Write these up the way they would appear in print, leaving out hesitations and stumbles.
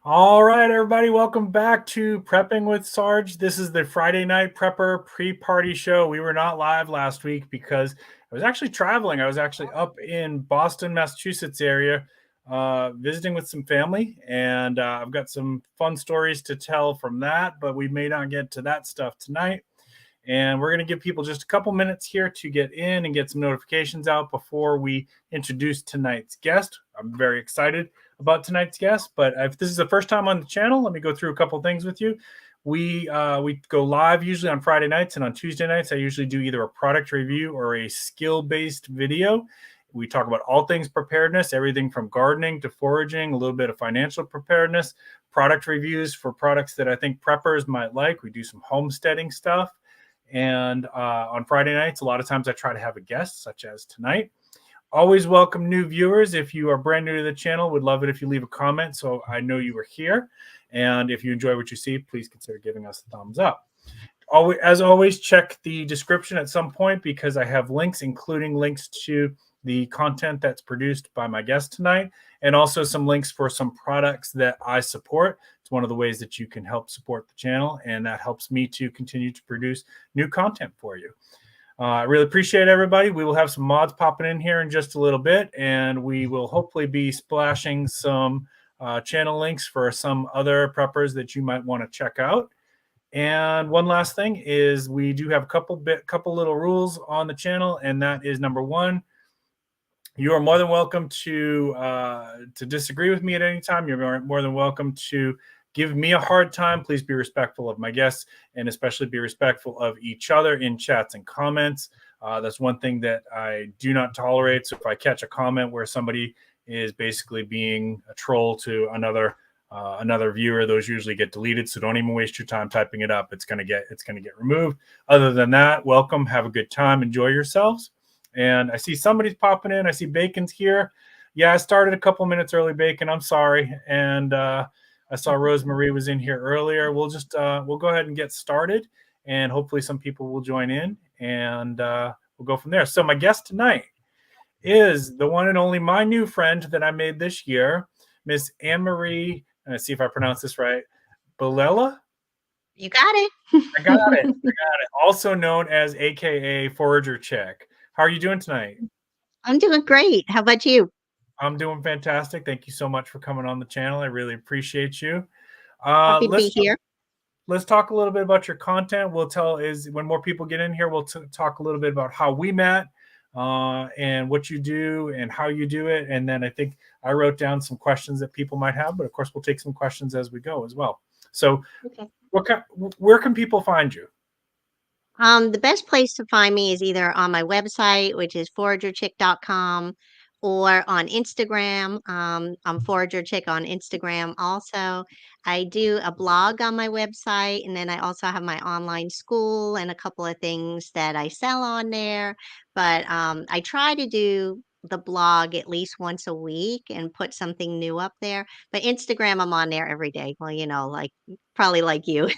All right, everybody, welcome back to Prepping with Sarge. This is the Friday night prepper pre-party show. We were not live last week because I was actually traveling. I was actually up in Boston, Massachusetts area, visiting with some family, and I've got some fun stories to tell from that, but we may not get to that stuff tonight. And we're going to give people just a couple minutes here to get in and get some notifications out before we introduce tonight's guest. I'm very excited about tonight's guest, but if this is the first time on the channel, let me go through a couple things with you. We go live usually on Friday nights, and on Tuesday nights, I usually do either a product review or a skill-based video. We talk about all things preparedness, everything from gardening to foraging, a little bit of financial preparedness, product reviews for products that I think preppers might like. We do some homesteading stuff. And on Friday nights, a lot of times I try to have a guest, such as tonight. Always welcome new viewers. If you are brand new to the channel, would love it if you leave a comment so I know you were here. And if you enjoy what you see, please consider giving us a thumbs up. As always, check the description at some point because I have links, including links to the content that's produced by my guest tonight, and also some links for some products that I support. It's one of the ways that you can help support the channel, and that helps me to continue to produce new content for you. I really appreciate everybody. We will have some mods popping in here in just a little bit, and we will hopefully be splashing some channel links for some other preppers that you might want to check out. And one last thing is we do have a couple little rules on the channel, and that is number one, you are more than welcome to disagree with me at any time. You're more than welcome to give me a hard time. Please be respectful of my guests, and especially be respectful of each other in chats and comments. That's one thing that I do not tolerate. So if I catch a comment where somebody is basically being a troll to another viewer, those usually get deleted. So don't even waste your time typing it up. It's gonna get removed. Other than that, welcome. Have a good time. Enjoy yourselves. And I see somebody's popping in. I see Bacon's here. Yeah, I started a couple minutes early, Bacon. I'm sorry. And I saw Rosemary was in here earlier. We'll go ahead and get started, and hopefully some people will join in, and we'll go from there. So my guest tonight is the one and only my new friend that I made this year, Miss Anne-Marie. Let's see if I pronounce this right. Balela? You got it. I got it. I got it. Also known as AKA Forager Chick. How are you doing tonight? I'm doing great. How about you? I'm doing fantastic. Thank you so much for coming on the channel. I really appreciate you. Happy to be here. Let's talk a little bit about your content. When more people get in here, we'll talk a little bit about how we met, and what you do and how you do it. And then I think I wrote down some questions that people might have, but of course we'll take some questions as we go as well. So Okay. where can people find you? The best place to find me is either on my website, which is foragerchick.com, or on Instagram. I'm Forager Chick on Instagram also. I do a blog on my website, and then I also have my online school and a couple of things that I sell on there. But I try to do the blog at least once a week and put something new up there. But Instagram, I'm on there every day. Well, like probably like you.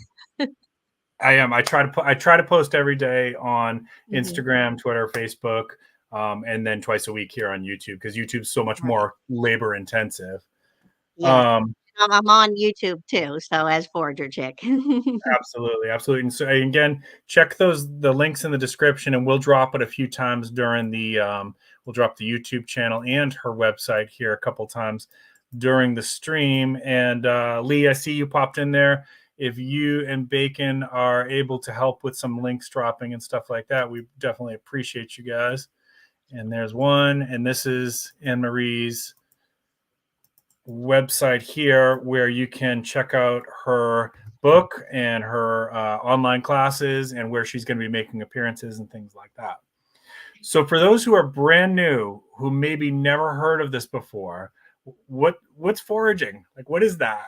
I am. I try to post every day on Mhm. Instagram, Twitter, Facebook, and then twice a week here on YouTube because YouTube's so much Right. more labor intensive. Yes. Um, I'm on YouTube too, so as Forager Chick. Absolutely, absolutely. And so again, check the links in the description, and we'll drop it a few times during the we'll drop the YouTube channel and her website here a couple times during the stream. And Lee, I see you popped in there. If you and Bacon are able to help with some links dropping and stuff like that, we definitely appreciate you guys. And there's one, and this is Anne Marie's website here where you can check out her book and her online classes and where she's going to be making appearances and things like that. So for those who are brand new, who maybe never heard of this before, what's foraging? Like, what is that?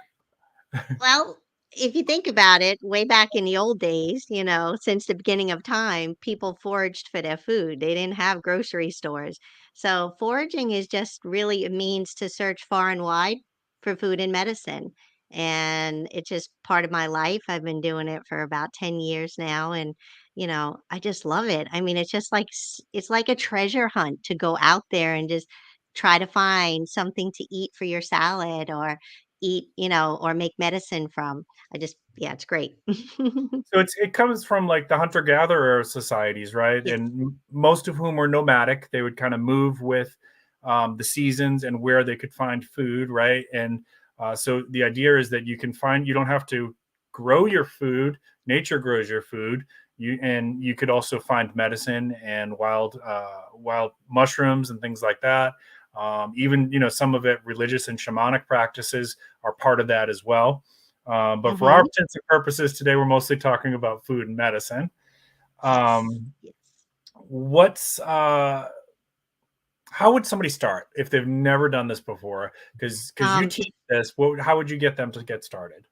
Well, if you think about it, way back in the old days, since the beginning of time, people foraged for their food. They didn't have grocery stores. So foraging is just really a means to search far and wide for food and medicine. And it's just part of my life. I've been doing it for about 10 years now. And, I just love it. I mean, it's just like, it's like a treasure hunt to go out there and just try to find something to eat for your salad, or eat, or make medicine from. Yeah, it's great. So it comes from like the hunter-gatherer societies, right? Yes. And most of whom were nomadic. They would kind of move with the seasons and where they could find food, right? And so the idea is that you don't have to grow your food. Nature grows your food. You could also find medicine and wild mushrooms and things like that. Even some of it, religious and shamanic practices are part of that as well. But for our Mhm. intents and purposes today, we're mostly talking about food and medicine. Yes. Um, Yes. what's How would somebody start if they've never done this before? Because you Um, teach this, how would you get them to get started?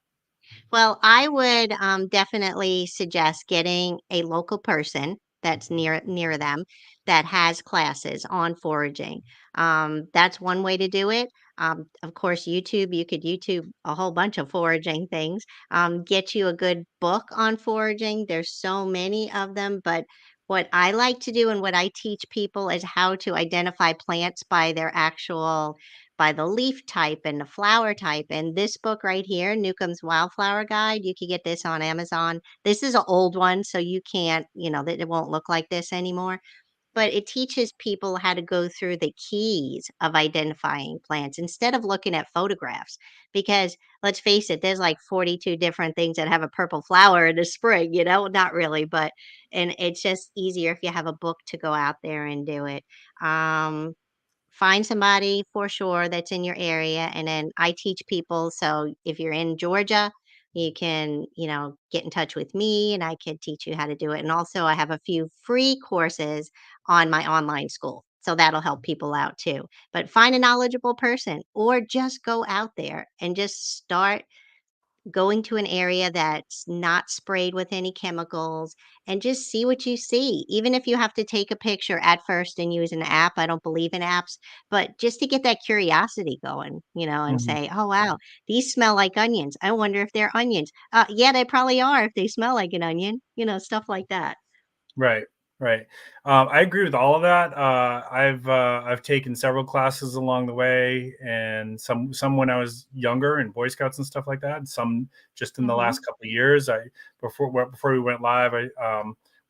Well, I would definitely suggest getting a local person that's near them that has classes on foraging. That's one way to do it. Of course, YouTube. You could YouTube a whole bunch of foraging things. Get you a good book on foraging. There's so many of them, but what I like to do and what I teach people is how to identify plants by the leaf type and the flower type. And this book right here, Newcomb's Wildflower Guide, you can get this on Amazon. This is an old one, so you can't, that it won't look like this anymore. But it teaches people how to go through the keys of identifying plants instead of looking at photographs. Because let's face it, there's like 42 different things that have a purple flower in the spring, not really, and it's just easier if you have a book to go out there and do it. Um, Find somebody for sure that's in your area, and then I teach people, so if you're in Georgia, you can, get in touch with me and I can teach you how to do it. And also I have a few free courses on my online school. So that'll help people out too. But find a knowledgeable person or just go out there and just start going to an area that's not sprayed with any chemicals and just see what you see. Even if you have to take a picture at first and use an app, I don't believe in apps, but just to get that curiosity going, and Mhm. say, oh, wow, these smell like onions. I wonder if they're onions. Yeah, they probably are if they smell like an onion, stuff like that. Right, right. I agree with all of that. I've taken several classes along the way, and some when I was younger in Boy Scouts and stuff like that. And some just in the Hmm. last couple of years. Before we went live, we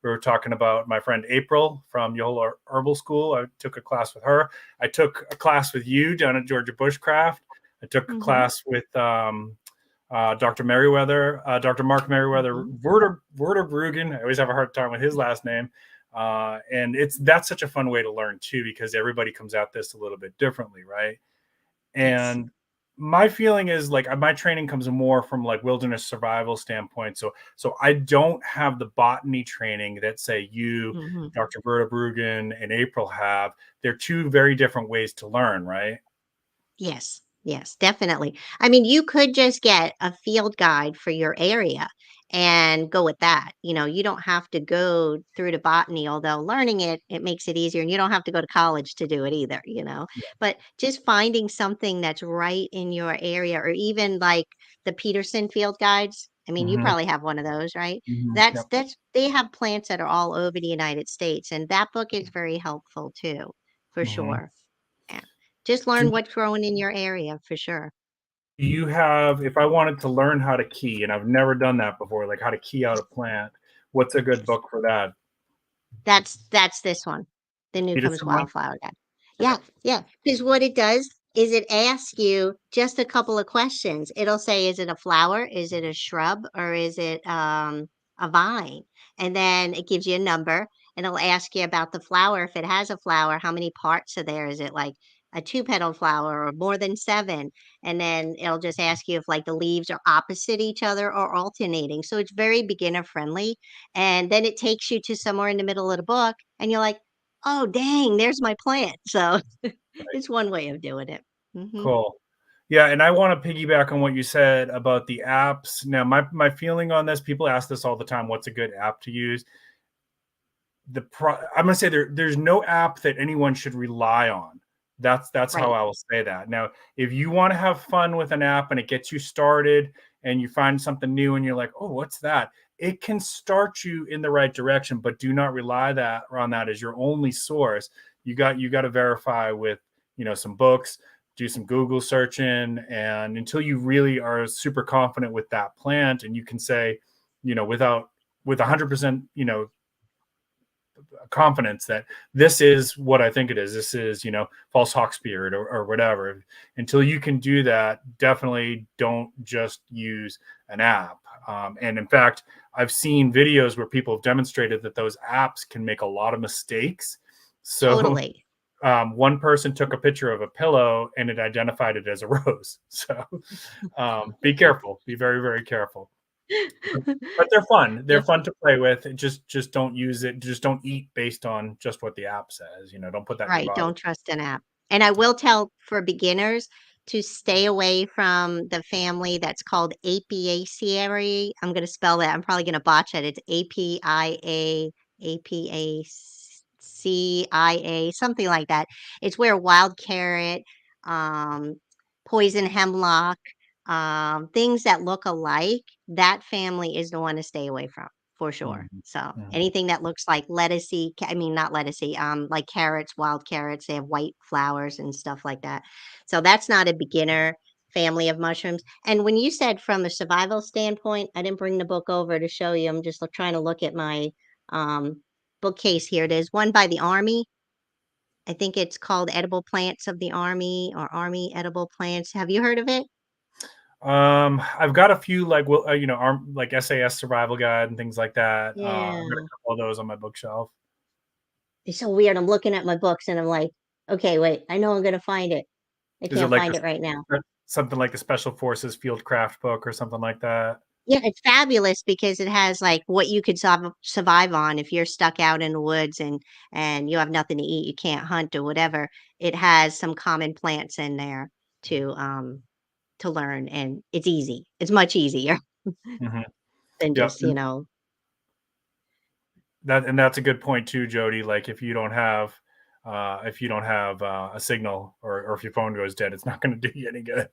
were talking about my friend April from Yola Herbal School. I took a class with her. I took a class with you down at Georgia Bushcraft. I took a Hmm. class with Dr. Merriweather, Dr. Mark Merriweather, Hmm. Werder Brugen. I always have a hard time with his last name. And that's such a fun way to learn too, because everybody comes at this a little bit differently, right? Yes. And my feeling is like my training comes more from like wilderness survival standpoint. So I don't have the botany training that say you, Hmm. Dr. Werder Brugen, and April have. They're two very different ways to learn, right? Yes, yes, definitely. I mean, you could just get a field guide for your area and go with that. You don't have to go through the botany, although learning it makes it easier, and you don't have to go to college to do it either. But just finding something that's right in your area, or even like the Peterson field guides. I mean, you Hmm. probably have one of those, right? Yep. That's they have plants that are all over the United States, and that book is very helpful too, for Hmm. sure. Yeah. Just learn what's growing in your area for sure. You have, if I wanted to learn how to key, and I've never done that before, like how to key out a plant, what's a good Yes. book for that? That's this one, the Newcomb's Peterson one? Wildflower Guide. Okay. Yeah, yeah. Because what it does is it asks you just a couple of questions. It'll say, is it a flower? Is it a shrub? Or is it a vine? And then it gives you a number and it'll ask you about the flower. If it has a flower, how many parts are there? Is it like a two-petaled flower or more than seven? And then it'll just ask you if like the leaves are opposite each other or alternating. So it's very beginner friendly. And then it takes you to somewhere in the middle of the book and you're like, oh, dang, there's my plant. So Right. it's one way of doing it. Hmm. Cool. Yeah, and I want to piggyback on what you said about the apps. Now, my feeling on this, people ask this all the time, what's a good app to use? I'm gonna say there's no app that anyone should rely on. That's how Right. I will say that. Now, if you want to have fun with an app and it gets you started and you find something new and you're like, oh, what's that? It can start you in the right direction, but do not rely on that as your only source. You got to verify with some books. do some Google searching, and until you really are super confident with that plant, and you can say, with 100%, confidence that this is what I think it is. This is, false hawk spirit or whatever. Until you can do that, definitely don't just use an app. And in fact, I've seen videos where people have demonstrated that those apps can make a lot of mistakes. So Totally. one person took a picture of a pillow and it identified it as a rose. So be careful. Be very, very careful. But they're fun. They're Yes. fun to play with. Just don't use it. Just don't eat based on just what the app says. Don't put that in your Right, body. don't trust an app. And I will tell for beginners to stay away from the family that's called Apiaceae. I'm gonna spell that. I'm probably gonna botch it. It's Apiaceae, something like that. It's where wild carrot, um, poison hemlock, things that look alike, that family is the one to stay away from for sure. Mhm. So Mhm. anything that looks like lettucey, I mean, not lettucey, like carrots, wild carrots, they have white flowers and stuff like that. So that's not a beginner family of mushrooms. And when you said from a survival standpoint, I didn't bring the book over to show you. I'm just trying to look at my um, bookcase here. There's one by the Army. I think it's called Edible Plants of the Army or Army Edible Plants. Have you heard of it? I've got a few like like SAS Survival Guide and things like that. I've got a Yeah. couple of those on my bookshelf. It's so weird. I'm looking at my books and I'm like, okay, wait, I know I'm gonna find it. I Is it can't like find it right now. something like the Special Forces Field Craft book or something like that? Yeah, it's fabulous because it has like what you could survive on if you're stuck out in the woods and you have nothing to eat, you can't hunt or whatever. It has some common plants in there to learn, and it's easy. It's much easier Hmm. than Yep. just, That's a good point too, Jody. Like if you don't have a signal, or if your phone goes dead, it's not going to do you any good.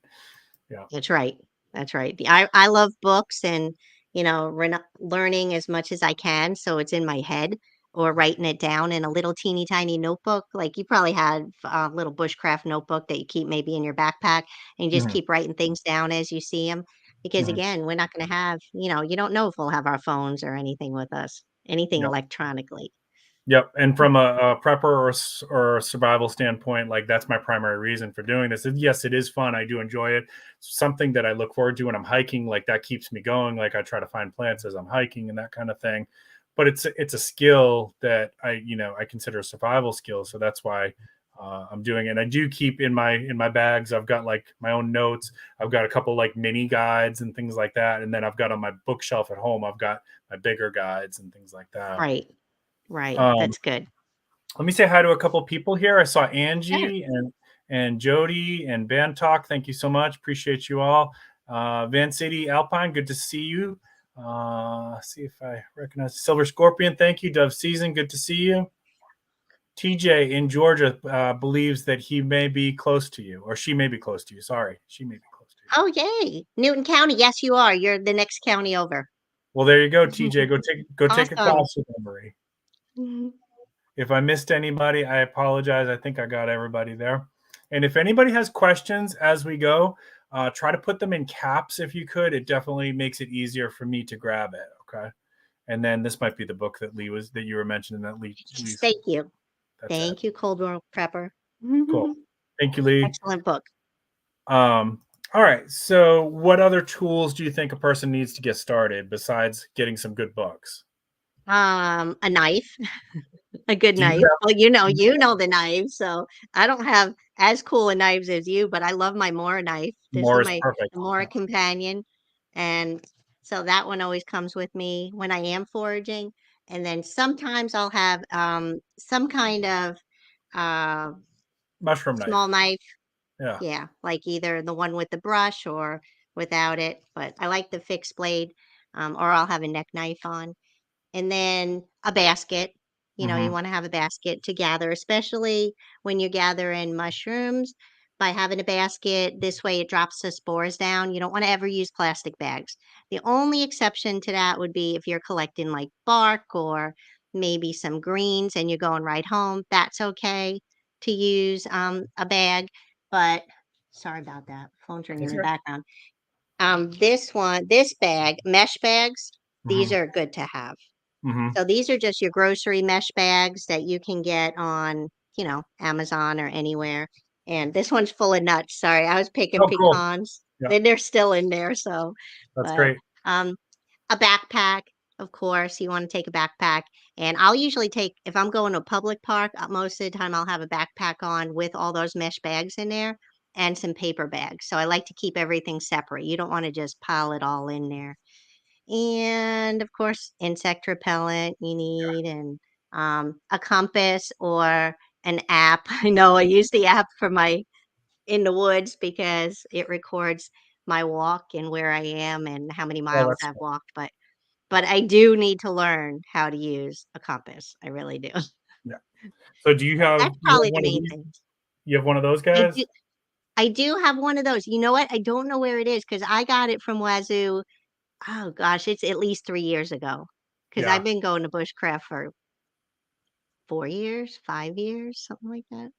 Yeah. That's right. That's right. I love books and, learning as much as I can. So it's in my head or writing it down in a little teeny tiny notebook. Like you probably have a little bushcraft notebook that you keep maybe in your backpack and you just Hmm. keep writing things down as you see them. Because Hmm. again, we're not going to have, you don't know if we'll have our phones or anything with us, anything Yep. electronically. Yep. And from a prepper or a survival standpoint, like that's my primary reason for doing this. And yes, it is fun. I do enjoy it. Something that I look forward to when I'm hiking, like that keeps me going. Like I try to find plants as I'm hiking and that kind of thing. But it's a skill that I consider a survival skill. So that's why I'm doing it. And I do keep in my bags. I've got like my own notes. I've got a couple like mini guides and things like that. And then I've got on my bookshelf at home, I've got my bigger guides and things like that. Right. Right. Um, That's good. Let me say hi to a couple people here. I saw Sure. Angie and Jody and Bantalk. Thank you so much. Appreciate you all. Van City Alpine, good to see you. See if I recognize Silver Scorpion. Thank you. Dove Season, good to see you. TJ in Georgia believes that he may be close to you, or she may be close to you. Sorry, she may be close to you. Oh, yay. Newton County. Yes, you are. You're the next county over. Well, there you go, TJ. Go take a Awesome. class with Emory. If I missed anybody, I apologize. I think I got everybody there. And if anybody has questions as we go, try to put them in caps if you could. It definitely makes it easier for me to grab it. Okay. And then this might be the book that you were mentioning that Yes, Lee's. thank you. That's it. Thank you, Cold War Prepper. Cool. Thank you, Lee. Excellent book. Um, all right. So what other tools do you think a person needs to get started besides getting some good books? A knife, a good Do you knife. Well, have you know the knives, so I don't have as cool a knives as you, but I love my Mora knife. This is more is my perfect. Mora companion, and so that one always comes with me when I am foraging. And then sometimes I'll have some kind of uh, Mushroom small knife. knife. Yeah. Yeah, like either the one with the brush or without it, but I like the fixed blade, or I'll have a neck knife on. And then a basket. You Hmm. want to have a basket to gather, especially when you're gathering mushrooms. By having a basket, this way it drops the spores down. You don't want to ever use plastic bags. The only exception to that would be if you're collecting like bark or maybe some greens and you're going right home. That's okay to use a bag. But Sorry about that. Phone's ringing That's in the right. background. This bag, mesh bags, these Mm-hmm. are good to have. Mm-hmm. So these are just your grocery mesh bags that you can get on, Amazon or anywhere. And this one's full of nuts. Sorry, I was picking Oh, cool. pecans. Yeah, They're still in there. So, that's but great. um, a backpack, of course, you want to take a backpack. And I'll usually take, if I'm going to a public park, most of the time I'll have a backpack on with all those mesh bags in there and some paper bags. So I like to keep everything separate. You don't want to just pile it all in there. And of course, insect repellent you need, and a compass or an app. I know I use the app for my in the woods because it records my walk and where I am and how many Oh, miles that's I've walked. But I do need to learn how to use a compass. I really do. yeah. So do you So have that's probably the one of main these? thing. You have one of those I guys? do. I do have one of those. You know what? I don't know where it is because I got it from Wazoo. Oh gosh, it's at least 3 years ago. Because I've Yeah. been going to Bushcraft for 4 years, 5 years, something like that.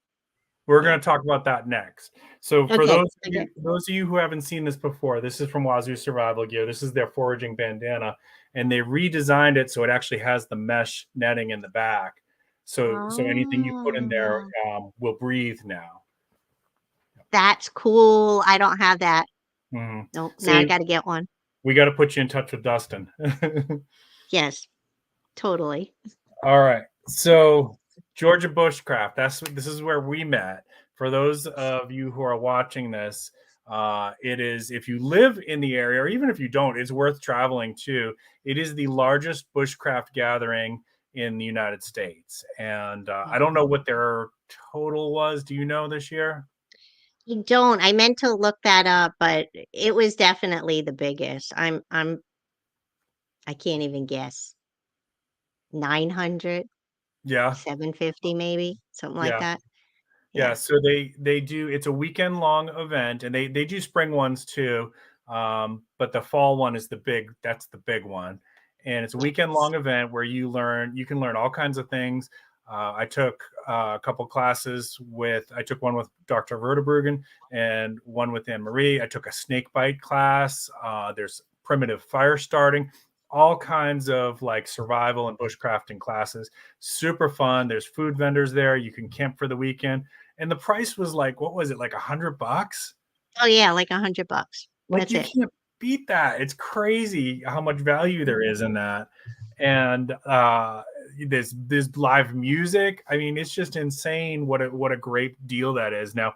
We're Yeah. going to talk about that next. So for Okay. those of Okay. you, who haven't seen this before, this is from Wazoo Survival Gear. This is their foraging bandana, and they redesigned it so it actually has the mesh netting in the back. So anything you put in there Oh, will breathe now. that's cool. I don't have that. Mhm. Nope. Now I See, got to get one. we got to put you in touch with Dustin. Yes, totally. All right. So Georgia Bushcraft. This is where we met. For those of you who are watching this, it is, if you live in the area, or even if you don't, it's worth traveling to. It is the largest bushcraft gathering in the United States, and I don't know what their total was. Do you know this year? I don't. I meant to look that up, but it was definitely the biggest. I can't even guess. 900, Yeah, 750, maybe, something like yeah. that. Yeah, Yeah. so they do, it's a weekend long event, and they do spring ones too. But the fall one is that's the big one. And it's a weekend Yes. long event where you can learn all kinds of things. I took a couple classes I took one with Dr. Vertebrugen and one with Anne Marie. I took a snake bite class. There's primitive fire starting, all kinds of like survival and bushcrafting classes. Super fun. There's food vendors there. You can camp for the weekend, and the price was like, what was it, like $100? Oh yeah, like $100. Like, That's you it. can't beat that. It's crazy how much value there is in that. And there's live music. I mean, it's just insane what a great deal that is. Now,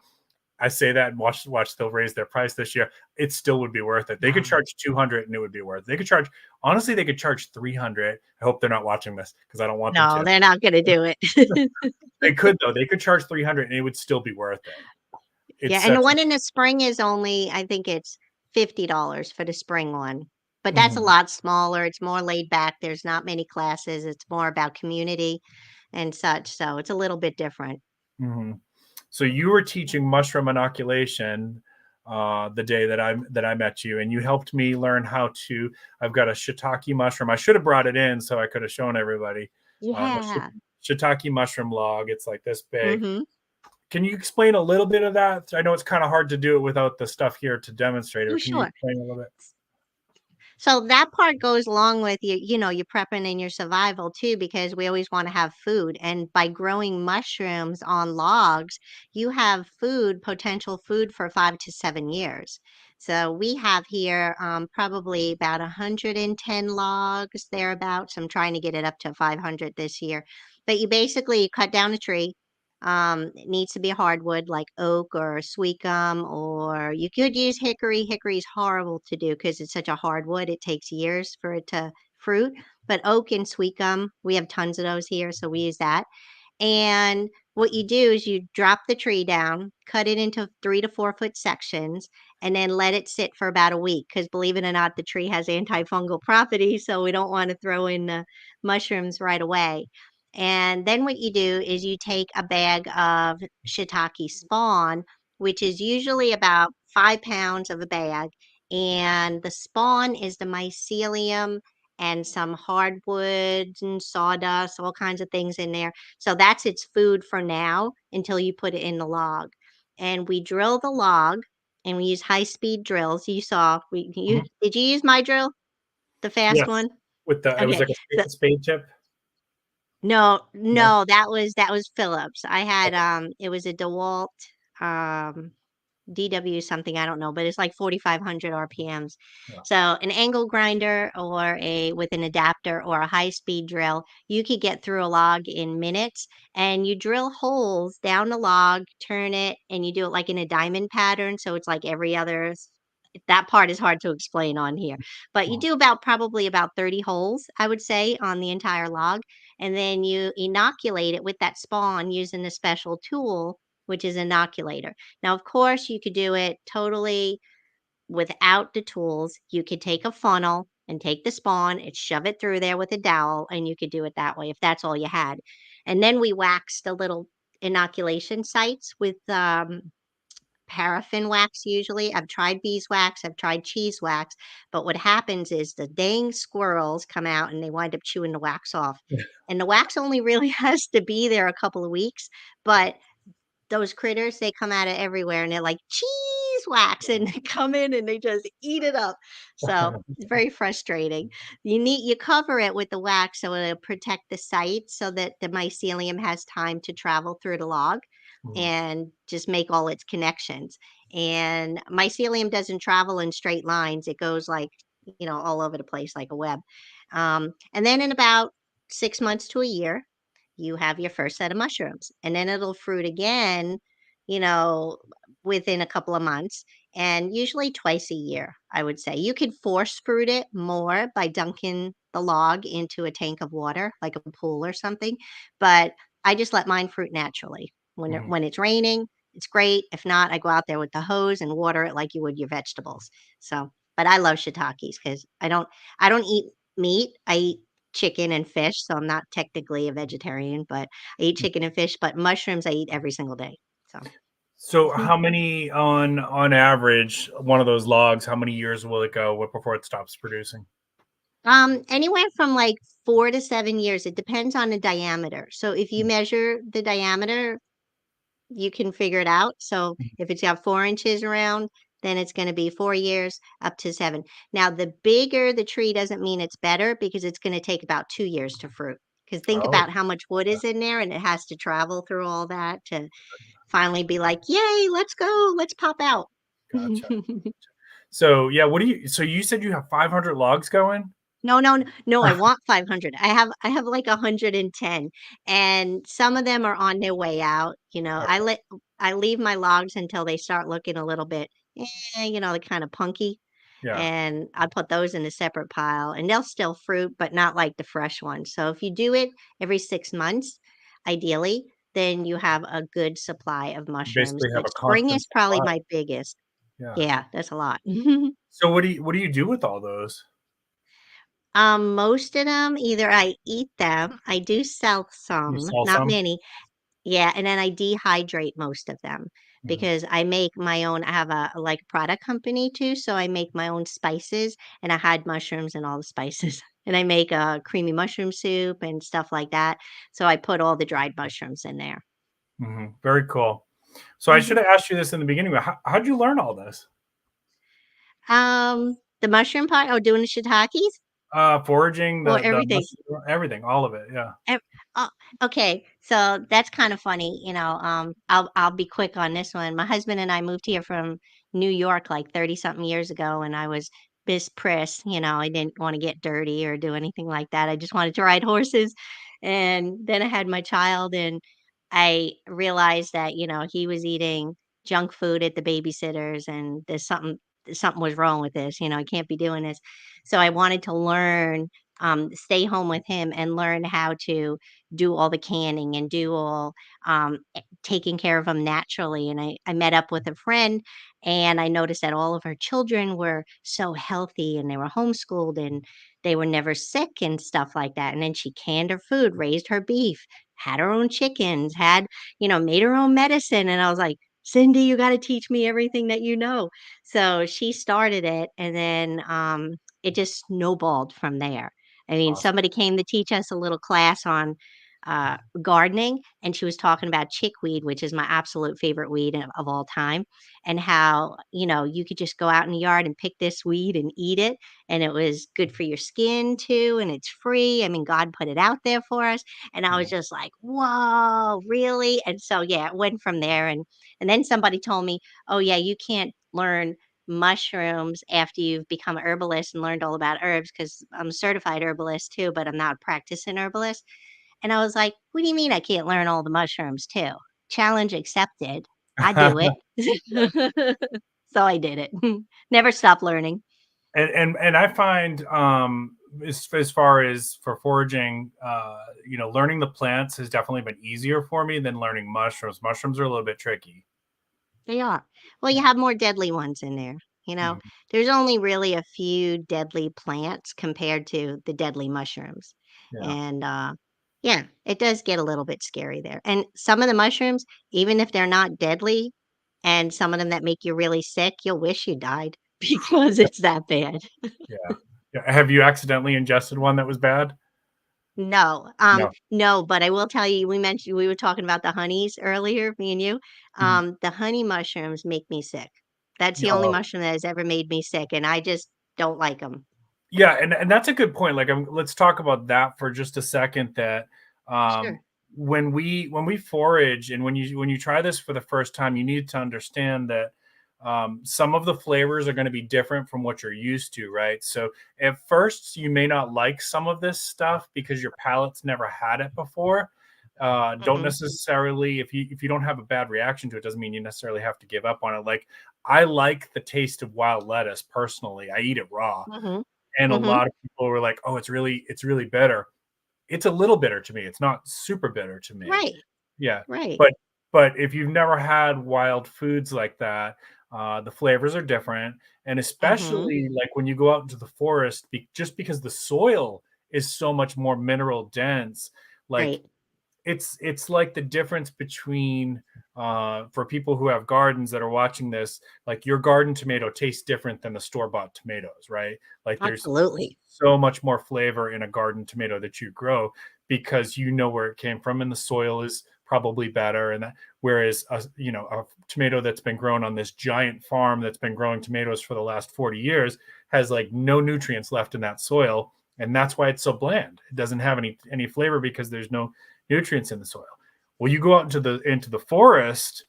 I say that, and watch they'll raise their price this year. It still would be worth it. They could Wow. charge 200 and it would be worth it. They could charge, honestly, they could charge 300. I hope they're not watching this because I don't want them No, to. they're not gonna do it. They could though. They could charge 300 and it would still be worth it. It's Yeah, and the such one in the spring is only, I think it's $50 for the spring one. But that's a Mhm, lot smaller. It's more laid back. There's not many classes. It's more about community and such. So it's a little bit different. mhm. So you were teaching mushroom inoculation the day that I met you, and you helped me learn how to. I've got a shiitake mushroom. I should have brought it in so I could have shown everybody. A Yeah. shiitake mushroom log. It's like this big. Mm-hmm. Can you explain a little bit of that? I know it's kind of hard to do it without the stuff here to demonstrate it, Oh, but can you sure. explain a little bit? So that part goes along with your prepping and your survival too, because we always want to have food. And by growing mushrooms on logs, you have potential food for 5 to 7 years. So we have here probably about 110 logs thereabouts. I'm trying to get it up to 500 this year. But you basically cut down a tree. It needs to be a hardwood like oak or sweet gum, or you could use hickory. Hickory is horrible to do because it's such a hardwood. It takes years for it to fruit. But oak and sweet gum, we have tons of those here, so we use that. And what you do is you drop the tree down, cut it into 3 to 4 foot sections, and then let it sit for about a week. Because believe it or not, the tree has antifungal properties, so we don't want to throw in the mushrooms right away. And then what you do is you take a bag of shiitake spawn, which is usually about 5 pounds of a bag. And the spawn is the mycelium and some hardwoods and sawdust, all kinds of things in there. So that's its food for now until you put it in the log. And we drill the log and we use high-speed drills. You saw Mhm. did you use my drill, the fast Yes, one? with the it was Okay. like a spade tip? No, No? no, that was Phillips. I had, Okay. it was a DeWalt, um, DW something, I don't know, but it's like 4,500 RPMs. Yeah. So an angle grinder or a with an adapter or a high-speed drill, you could get through a log in minutes, and you drill holes down the log, turn it, and you do it like in a diamond pattern, so it's like every other that part is hard to explain on here. But you Mhm. do probably about 30 holes, I would say, on the entire log, and then you inoculate it with that spawn using a special tool, which is inoculator. Now, of course, you could do it totally without the tools. You could take a funnel and take the spawn and shove it through there with a dowel, and you could do it that way if that's all you had. And then we waxed the little inoculation sites with paraffin wax usually. I've tried beeswax, I've tried cheese wax, but what happens is the dang squirrels come out and they wind up chewing the wax off. And the wax only really has to be there a couple of weeks, but those critters, they come out of everywhere and they're like cheese wax and they come in and they just eat it up. So it's very frustrating. You cover it with the wax so it'll protect the site so that the mycelium has time to travel through the log Mhm. and just make all its connections. And mycelium doesn't travel in straight lines. It goes like, all over the place like a web. And then in about 6 months to a year, you have your first set of mushrooms and then it'll fruit again, you know, within a couple of months and usually twice a year, I would say. You could force fruit it more by dunking the log into a tank of water, like a pool or something. But I just let mine fruit naturally. Mhm. When it's raining, it's great. If not, I go out there with the hose and water it like you would your vegetables. So, but I love shiitakes because I don't eat meat. I eat chicken and fish, so I'm not technically a vegetarian, but I eat chicken and fish, but mushrooms I eat every single day. So, So how many on average, one of those logs, how many years will it go before it stops producing? anywhere from like 4 to 7 years. It depends on the diameter. So if you measure the diameter, you can figure it out. So if it's got 4 inches around, then it's going to be 4 years up to 7. Now, the bigger the tree doesn't mean it's better because it's going to take about 2 years to fruit. Because think Oh, about how much wood is in there and it has to travel through all that to finally be like, "Yay, let's go, let's pop out." gotcha. So yeah, so you said you have 500 logs going? No, no, no, I want 500. I have like 110 and some of them are on their way out, I leave my logs until they start looking a little bit, they're kind of punky, Yeah. and I put those in a separate pile and they'll still fruit, but not like the fresh ones. So if you do it every 6 months, ideally, then you have a good supply of You mushrooms, basically have but a spring constant is probably supply. my biggest. Yeah. Yeah, that's a lot. So what do you do with all those? Most of them, either I eat them, I do sell You some, sell not some? many. Yeah, and then I dehydrate most of them Mhm. because I make my own. I have like product company too, so I make my own spices and I hide mushrooms and all the spices. And I make a creamy mushroom soup and stuff like that. So I put all the dried mushrooms in there. Mhm. Very cool. So I should Mhm. have asked you this in the beginning, but how'd you learn all this? The mushroom part, oh, doing the shiitakes Foraging, or the everything. everything, all of it. Yeah. Ev oh, okay, so that's kind of funny, I'll be quick on this one. My husband and I moved here from New York like 30 something years ago, and I was Miss Priss, I didn't wanna get dirty or do anything like that. I just wanted to ride horses, and then I had my child, and I realized that, he was eating junk food at the babysitters, and something was wrong with this, I can't be doing this. So I wanted to learn stay home with him and learn how to do all the canning and do all taking care of him naturally. And I met up with a friend and I noticed that all of her children were so healthy and they were homeschooled and they were never sick and stuff like that. And then she canned her food, raised her beef, had her own chickens, made her own medicine. And I was like, Cindy, you got to teach me everything that you know. So she started it and then it just snowballed from there. I mean, Awesome. somebody came to teach us a little class on gardening, and she was talking about chickweed, which is my absolute favorite weed of all time, and how, you could just go out in the yard and pick this weed and eat it, and it was good for your skin too, and it's free. I mean, God put it out there for us, and I was just like, "Whoa, really?" And so, yeah, it went from there, and then somebody told me, "Oh, yeah, you can't learn mushrooms after you've become a herbalist and learned all about herbs," because I'm a certified herbalist too, but I'm not a practicing herbalist. And I was like, "What do you mean I can't learn all the mushrooms too? Challenge accepted. I do it." So I did it. Never stop learning. And I find as far as for foraging, learning the plants has definitely been easier for me than learning mushrooms. Mushrooms are a little bit tricky. They are. Well, you have more deadly ones in there. Mhm. There's only really a few deadly plants compared to the deadly mushrooms. Yeah. And yeah, it does get a little bit scary there. And some of the mushrooms, even if they're not deadly, and some of them that make you really sick, you'll wish you died because it's that bad. Yeah. Yeah. Have you accidentally ingested one that was bad? No, No. no, but I will tell you, we were talking about the honeys earlier, me and you. Mhm. The honey mushrooms make me sick. That's the only Oh, mushroom that has ever made me sick, and I just don't like them. yeah, and that's a good point. Like, let's talk about that for just a second. That um, Sure. when we forage and when you try this for the first time, you need to understand that some of the flavors are going to be different from what you're used to, right? So at first, you may not like some of this stuff because your palate's never had it before. Don't Mhm, necessarily, if you don't have a bad reaction to it, doesn't mean you necessarily have to give up on it. Like, I like the taste of wild lettuce personally. I eat it raw, mhm, and a mhm. lot of people were like, "Oh, it's really bitter." It's a little bitter to me. It's not super bitter to me. Right, Yeah, right. but if you've never had wild foods like that, the flavors are different, and Mhm. especially like when you go out into the forest, just because the soil is so much more mineral dense, like Right. it's like the difference between for people who have gardens that are watching this, like your garden tomato tastes different than the store-bought tomatoes, right? Like there's Absolutely. so much more flavor in a garden tomato that you grow because you know where it came from and the soil is probably better, and that, whereas a tomato that's been grown on this giant farm that's been growing tomatoes for the last 40 years has like no nutrients left in that soil, and that's why it's so bland. It doesn't have any flavor because there's no nutrients in the soil. Well, you go out into the forest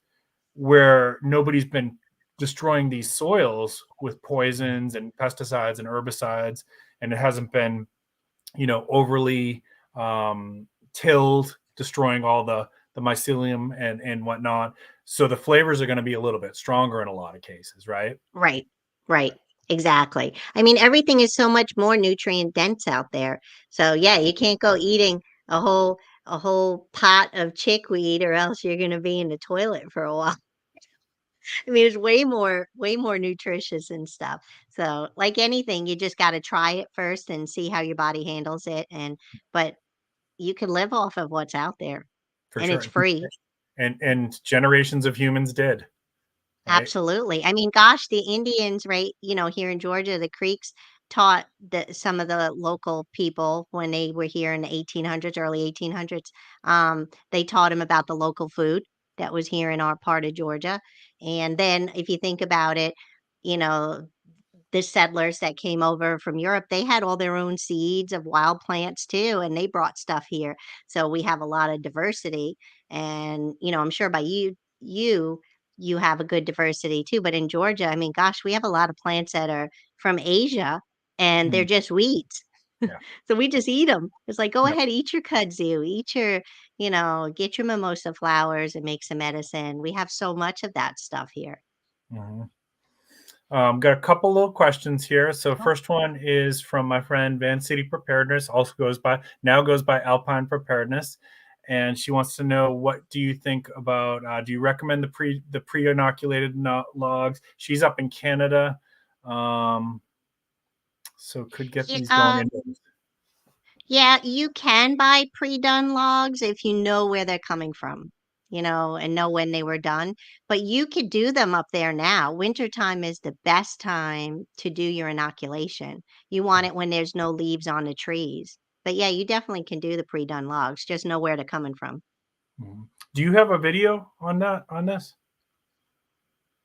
where nobody's been destroying these soils with poisons and pesticides and herbicides, and it hasn't been, overly tilled, destroying all the mycelium and whatnot. So the flavors are going to be a little bit stronger in a lot of cases, right? Right, right. Exactly. I mean, everything is so much more nutrient dense out there. So yeah, you can't go eating a whole pot of chickweed or else you're gonna be in the toilet for a while. I mean, it's way more nutritious and stuff. So, like anything, you just gotta try it first and see how your body handles it, but you can live off of what's out there, For and it's sure. free. And generations of humans did, right? Absolutely. I mean, gosh, the Indians, right, here in Georgia, the Creeks taught some of the local people when they were here in the 1800s, early 1800s, they taught them about the local food that was here in our part of Georgia. And then if you think about it, you know, the settlers that came over from Europe, they had all their own seeds of wild plants too, and they brought stuff here. So we have a lot of diversity. And, I'm sure by you have a good diversity too. But in Georgia, I mean, gosh, we have a lot of plants that are from Asia and they're Mm, just weeds. yeah. So we just eat them. It's like, go Yep. ahead, eat your kudzu, get your mimosa flowers and make some medicine. We have so much of that stuff here. Mhm. Got a couple little questions here. So first one is from my friend Van City Preparedness, also goes by Alpine Preparedness, and she wants to know, what do you think about? Do you recommend the pre inoculated logs? She's up in Canada, um, so could get Yeah, these going in. yeah, you can buy pre-done logs if you know where they're coming from, and know when they were done. But you could do them up there now. Wintertime is the best time to do your inoculation. You want it when there's no leaves on the trees. But yeah, you definitely can do the pre-done logs. Just know where they're coming from. Do you have a video on that on this?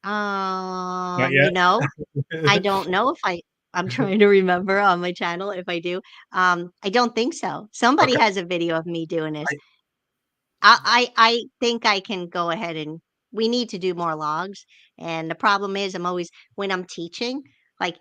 Not You yet. know, I don't know if I'm trying to remember on my channel if I do. I don't think so. Somebody Okay. has a video of me doing this. I, I think I can go ahead and we need to do more logs. And the problem is I'm always when I'm teaching, like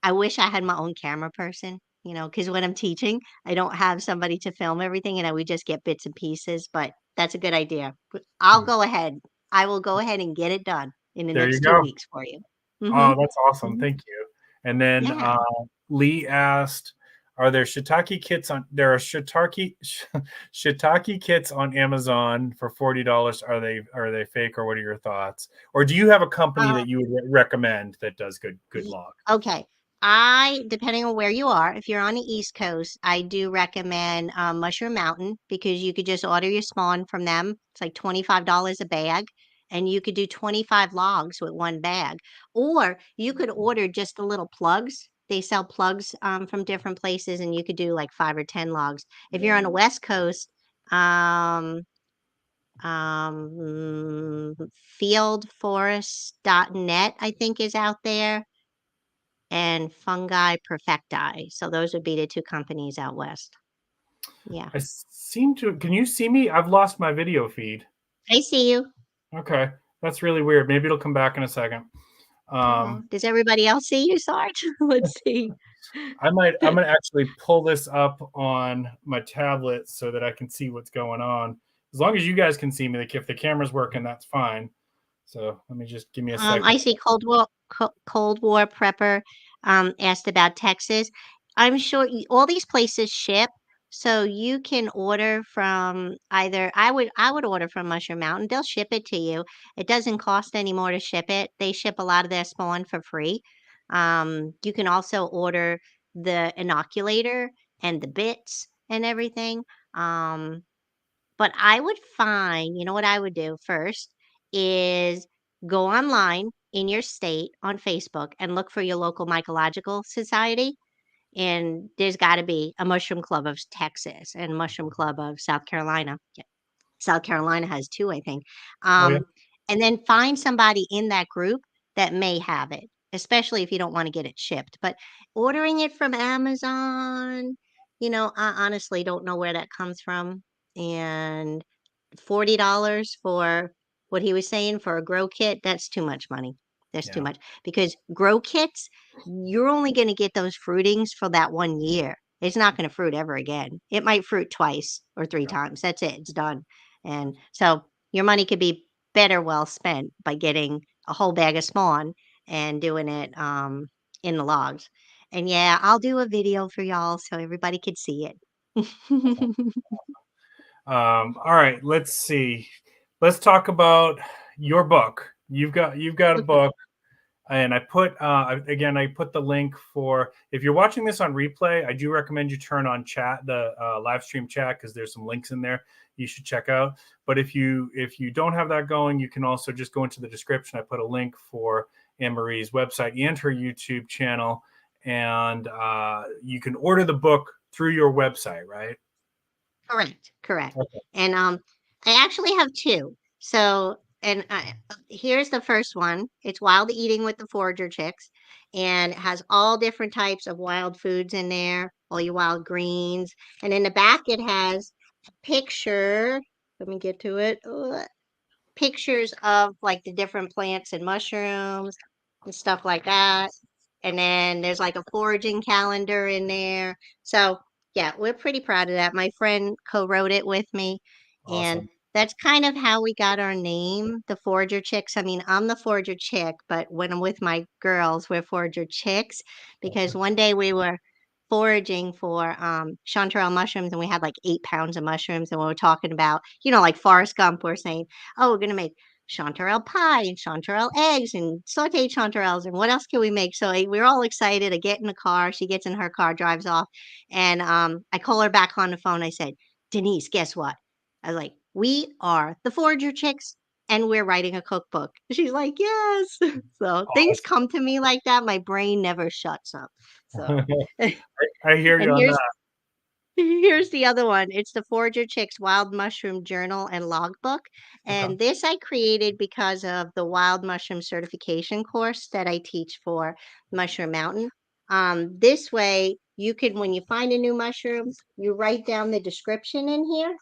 I wish I had my own camera person, because when I'm teaching, I don't have somebody to film everything and I would just get bits and pieces, but that's a good idea. I'll go ahead. I will go ahead and get it done in the there you next 2 go. weeks for you. Mm-hmm. Oh, that's awesome. Hmm. Thank you. And then Yeah. Lee asked, "Are there shiitake kits on? There are shiitake kits on Amazon for $40. Are they fake or what are your thoughts? Or do you have a company Uh, that you would recommend that does good Ye log?" Okay. Depending on where you are, if you're on the East Coast, I do recommend Mushroom Mountain because you could just order your spawn from them. It's like $25 a bag, and you could do 25 logs with one bag. Or you could order just the little plugs. They sell plugs from different places, and you could do like 5 or 10 logs. If you're on the West Coast, um, fieldforest.net, I think, is out there and Fungi Perfecti. So those would be the 2 companies out west. Yeah. I seem to. Can you see me? I've lost my video feed. I see you. Okay, that's really weird. Maybe it'll come back in a second. Oh, Um, does everybody else see you, Sarge? Let's see. I'm gonna actually pull this up on my tablet so that I can see what's going on. As long as you guys can see me, like if the camera's working, that's fine. So let me just give me a second. I see Cold War Prepper asked about Texas. I'm sure all these places ship, so you can order from either. I would order from Mushroom Mountain. They'll ship it to you. It doesn't cost any more to ship it. They ship a lot of their spawn for free. You can also order the inoculator and the bits and everything. Um, but I would find, what I would do first is go online in your state on Facebook and look for your local mycological society. And there's got to be a Mushroom Club of Texas and Mushroom Club of South Carolina. Yeah, South Carolina has 2, I think. Oh yeah, Um, and then find somebody in that group that may have it, especially if you don't want to get it shipped. But ordering it from Amazon, I honestly don't know where that comes from. And $40 for what he was saying for a grow kit, that's too much money. That's too yeah, much because grow kits, you're only going to get those fruitings for that 1 year. It's not going to fruit ever again. It might fruit twice or 3 times. That's it. It's done. And so your money could be better well spent by getting a whole bag of spawn and doing it in the logs. And yeah, I'll do a video for y'all so everybody could see it. All right, let's see. Let's talk about your book. You've got a Okay. book, and I put again. I put the link for if you're watching this on replay. I do recommend you turn on chat, the live stream chat, because there's some links in there you should check out. But if you don't have that going, you can also just go into the description. I put a link for Anne Marie's website and her YouTube channel, and you can order the book through your website, right? Correct, correct. Okay. And I actually have 2. So, and here's the first one. It's Wild Eating with the Forager Chicks, and it has all different types of wild foods in there, all your wild greens. And in the back, it has a picture. Let me get to it. Pictures of like the different plants and mushrooms and stuff like that. And then there's like a foraging calendar in there. So, yeah, we're pretty proud of that. My friend co-wrote it with me. And Awesome. that's kind of how we got our name, the Forager Chicks. I mean, I'm the Forager Chick, but when I'm with my girls, we're Forager Chicks because one day we were foraging for chanterelle mushrooms and we had like 8 pounds of mushrooms and we were talking about, like Forrest Gump, we're saying, oh, we're going to make chanterelle pie and chanterelle eggs and sauteed chanterelles and what else can we make? So we're all excited. I get in the car. She gets in her car, drives off, and I call her back on the phone. I said, Denise, guess what? I was like, we are the Forager Chicks and we're writing a cookbook. She's like, yes. So things come to me like that. My brain never shuts up. So I hear you and on here's that. Here's the other one. It's the Forager Chick's Wild Mushroom Journal and Logbook. Okay. And this I created because of the Wild Mushroom Certification course that I teach for Mushroom Mountain. This way, you can, when you find a new mushroom, you write down the description in here.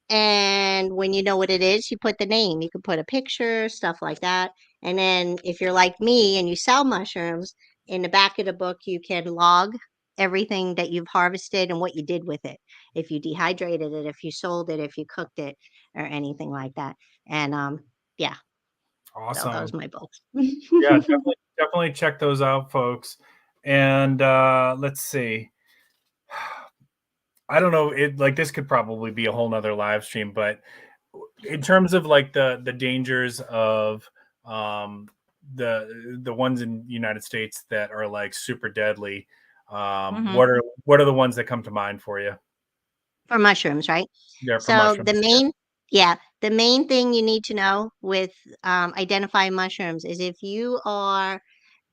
And when you know what it is, you put the name. You can put a picture, stuff like that. And then if you're like me and you sell mushrooms, in the back of the book, you can log everything that you've harvested and what you did with it. If you dehydrated it, if you sold it, if you cooked it, or anything like that. And yeah, so those Awesome. are my books. Yeah, definitely check those out, folks. And let's see. I don't know. It like this could probably be a whole nother live stream, but in terms of like the dangers of the ones in the United States that are like super deadly, Mhm. what are the ones that come to mind for you? For mushrooms, right? Yeah, for So mushrooms. the main thing you need to know with identifying mushrooms is if you are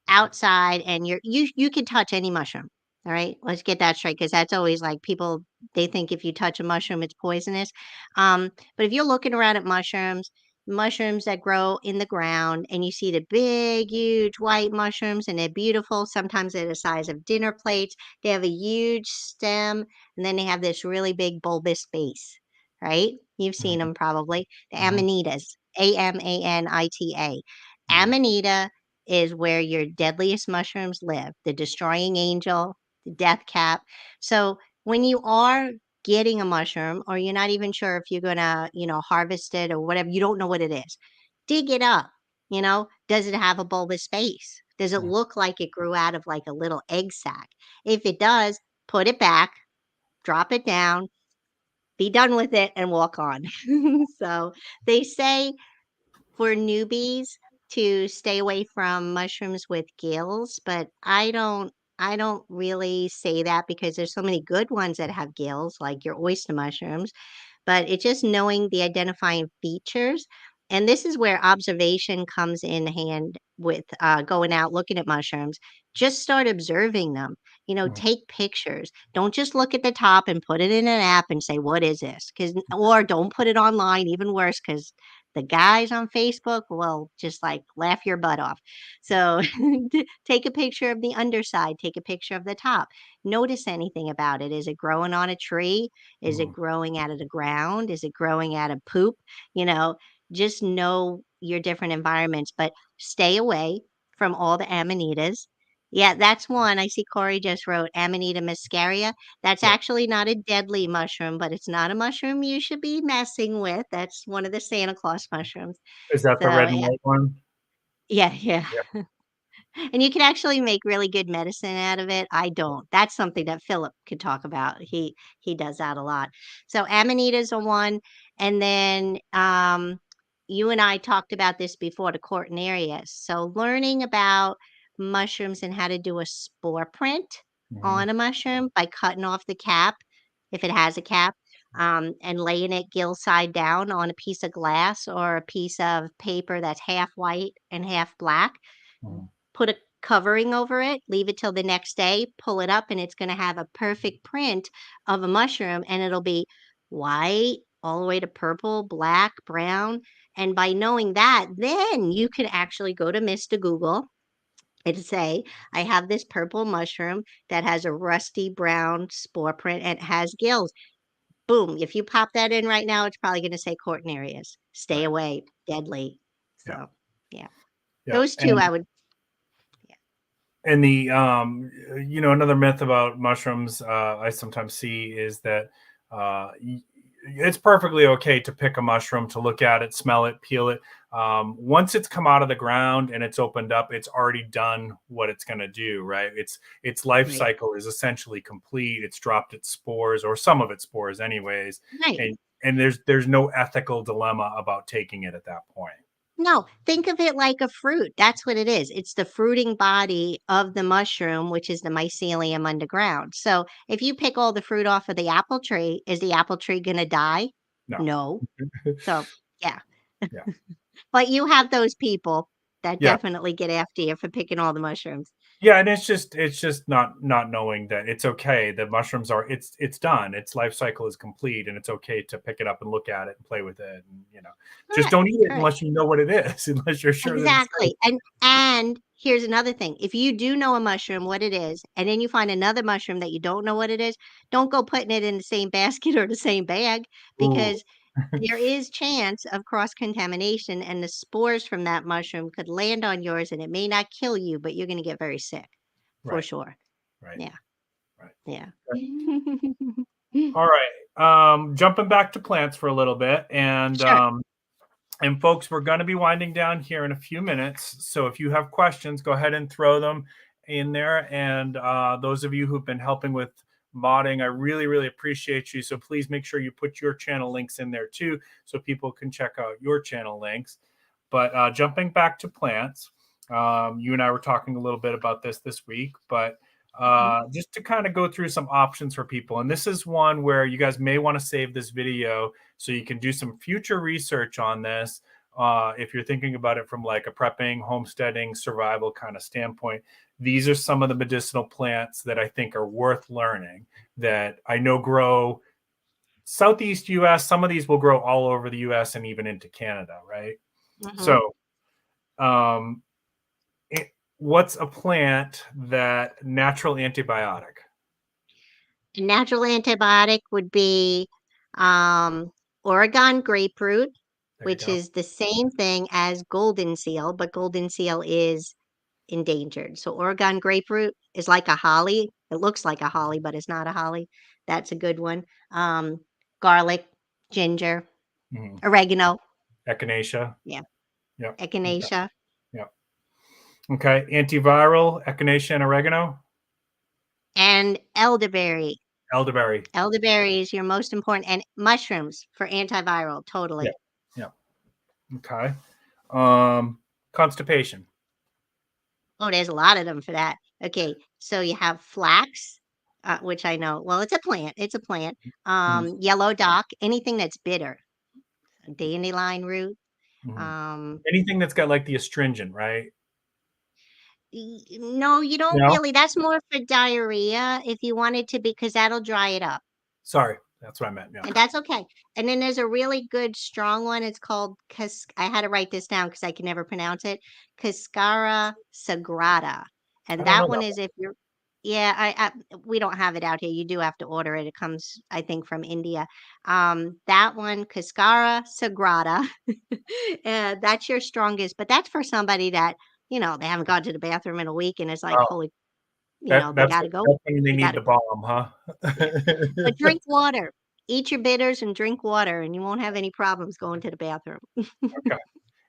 outside and you can touch any mushroom. All right, let's get that straight because that's always like people, they think if you touch a mushroom it's poisonous. But if you're looking around at mushrooms that grow in the ground and you see the big huge white mushrooms and they're beautiful, sometimes they're the size of dinner plates. They have a huge stem and then they have this really big bulbous base, right? You've seen Mhm, them probably. The mhm, amanitas, Amanita. mhm, Amanita is where your deadliest mushrooms live, the destroying angel, the death cap. So when you are getting a mushroom or you're not even sure if you're going to, harvest it or whatever, you don't know what it is. Dig it up. Does it have a bulbous base? Does it mhm. look like it grew out of like a little egg sac? If it does, put it back, drop it down, be done with it and walk on. So they say for newbies to stay away from mushrooms with gills, but I don't really say that because there's so many good ones that have gills, like your oyster mushrooms, but it's just knowing the identifying features. And this is where observation comes in hand with going out looking at mushrooms. Just start observing them. Mhm. Take pictures. Don't just look at the top and put it in an app and say, "What is this?" Or don't put it online. Even worse, because the guys on Facebook will just like laugh your butt off. So take a picture of the underside. Take a picture of the top. Notice anything about it. Is it growing on a tree? Is it Mhm. growing out of the ground? Is it growing out of poop? You know, just know your different environments, but stay away from all the amanitas. Yeah, that's one. I see Corey just wrote Amanita muscaria. That's Yeah. actually not a deadly mushroom, but it's not a mushroom you should be messing with. That's one of the Santa Claus mushrooms. Is that the So red and white one? yeah. Yeah. And you can actually make really good medicine out of it. I don't. That's something that Philip could talk about. He does that a lot. So amanitas are one, and then you and I talked about this before, the Cortinarius. So learning about mushrooms and how to do a spore print Mhm, on a mushroom by cutting off the cap, if it has a cap, and laying it gill side down on a piece of glass or a piece of paper that's half white and half black, mhm, put a covering over it, leave it till the next day, pull it up, and it's going to have a perfect print of a mushroom and it'll be white all the way to purple, black, brown. And by knowing that, then you can actually go to Mr. Google and say, I have this purple mushroom that has a rusty brown spore print and it has gills. Boom. If you pop that in right now, it's probably going to say Cortinarius. Stay right. away, deadly. Yeah. So, yeah. Yeah. Those two I would, yeah. And the another myth about mushrooms I sometimes see is that it's perfectly okay to pick a mushroom, to look at it, smell it, peel it. Once it's come out of the ground and it's opened up, it's already done what it's going to do, right? Its life Right. cycle is essentially complete. It's dropped its spores, or some of its spores anyways, Right. and there's no ethical dilemma about taking it at that point. No, think of it like a fruit. That's what it is. It's the fruiting body of the mushroom, which is the mycelium underground. So if you pick all the fruit off of the apple tree, is the apple tree going to die? No. No. So, yeah. Yeah. But you have those people that Yeah. definitely get after you for picking all the mushrooms. Yeah, and it's just not knowing that it's okay. The mushrooms are it's done. Its life cycle is complete, and it's okay to pick it up and look at it and play with it. And just Correct. don't eat it Correct. unless you know what it is, unless you're sure that it's safe. Exactly. And here's another thing. If you do know a mushroom what it is, and then you find another mushroom that you don't know what it is, don't go putting it in the same basket or the same bag, Ooh, because there is chance of cross-contamination, and the spores from that mushroom could land on yours, and it may not kill you, but you're going to get very sick for right, sure. right, Yeah. right. Yeah. All right. Jumping back to plants for a little bit, Sure. and folks, we're going to be winding down here in a few minutes. So if you have questions, go ahead and throw them in there. And those of you who've been helping with modding, I really, really appreciate you. So please make sure you put your channel links in there too, so people can check out your channel links. But jumping back to plants, you and I were talking a little bit about this week, but Mhm. just to kind of go through some options for people. And this is one where you guys may want to save this video so you can do some future research on this. If you're thinking about it from like a prepping, homesteading, survival kind of standpoint, these are some of the medicinal plants that I think are worth learning that I know grow Southeast US. Some of these will grow all over the US and even into Canada, right? Mhm. So, um, what's a plant that natural antibiotic? A natural antibiotic would be um, Oregon grapefruit, There you which go. is the same thing as golden seal, but golden seal is endangered. So Oregon grapefruit is like a holly. It looks like a holly, but it's not a holly. That's a good one. Garlic, ginger, Mhm. oregano. Echinacea. Yeah, Yep. Okay. echinacea, Yep. Okay. Antiviral, echinacea, and oregano. and elderberry. Elderberry. Elderberry is your most important, and mushrooms for antiviral. Yeah. Totally. Yeah. Okay. Um, Constipation. Oh, there's a lot of them for that. Okay, so you have flax, which I know. Well, it's a plant. It's a plant. Mhm. Yellow dock, anything that's bitter. Dandelion root. Mhm. Um, Anything that's got like the astringent, right? no, you don't No. really. That's more for diarrhea if you want it to be, because that'll dry it up. Sorry, that's what I meant. Yeah. And that's okay. And then there's a really good strong one. It's called I had to write this down because I can never pronounce it. Cascara sagrada. I And don't know that that one is, if you're, yeah, we don't have it out here. You do have to order it. It comes, I think, from India. That one, Cascara sagrada. And that's your strongest, but that's for somebody that, they haven't gone to the bathroom in a week, and it's like, one. Oh, holy, that they that's got to go. that's when they They need got the to, bomb, huh? but drink water. Eat your bitters and drink water, and you won't have any problems going to the bathroom. Okay.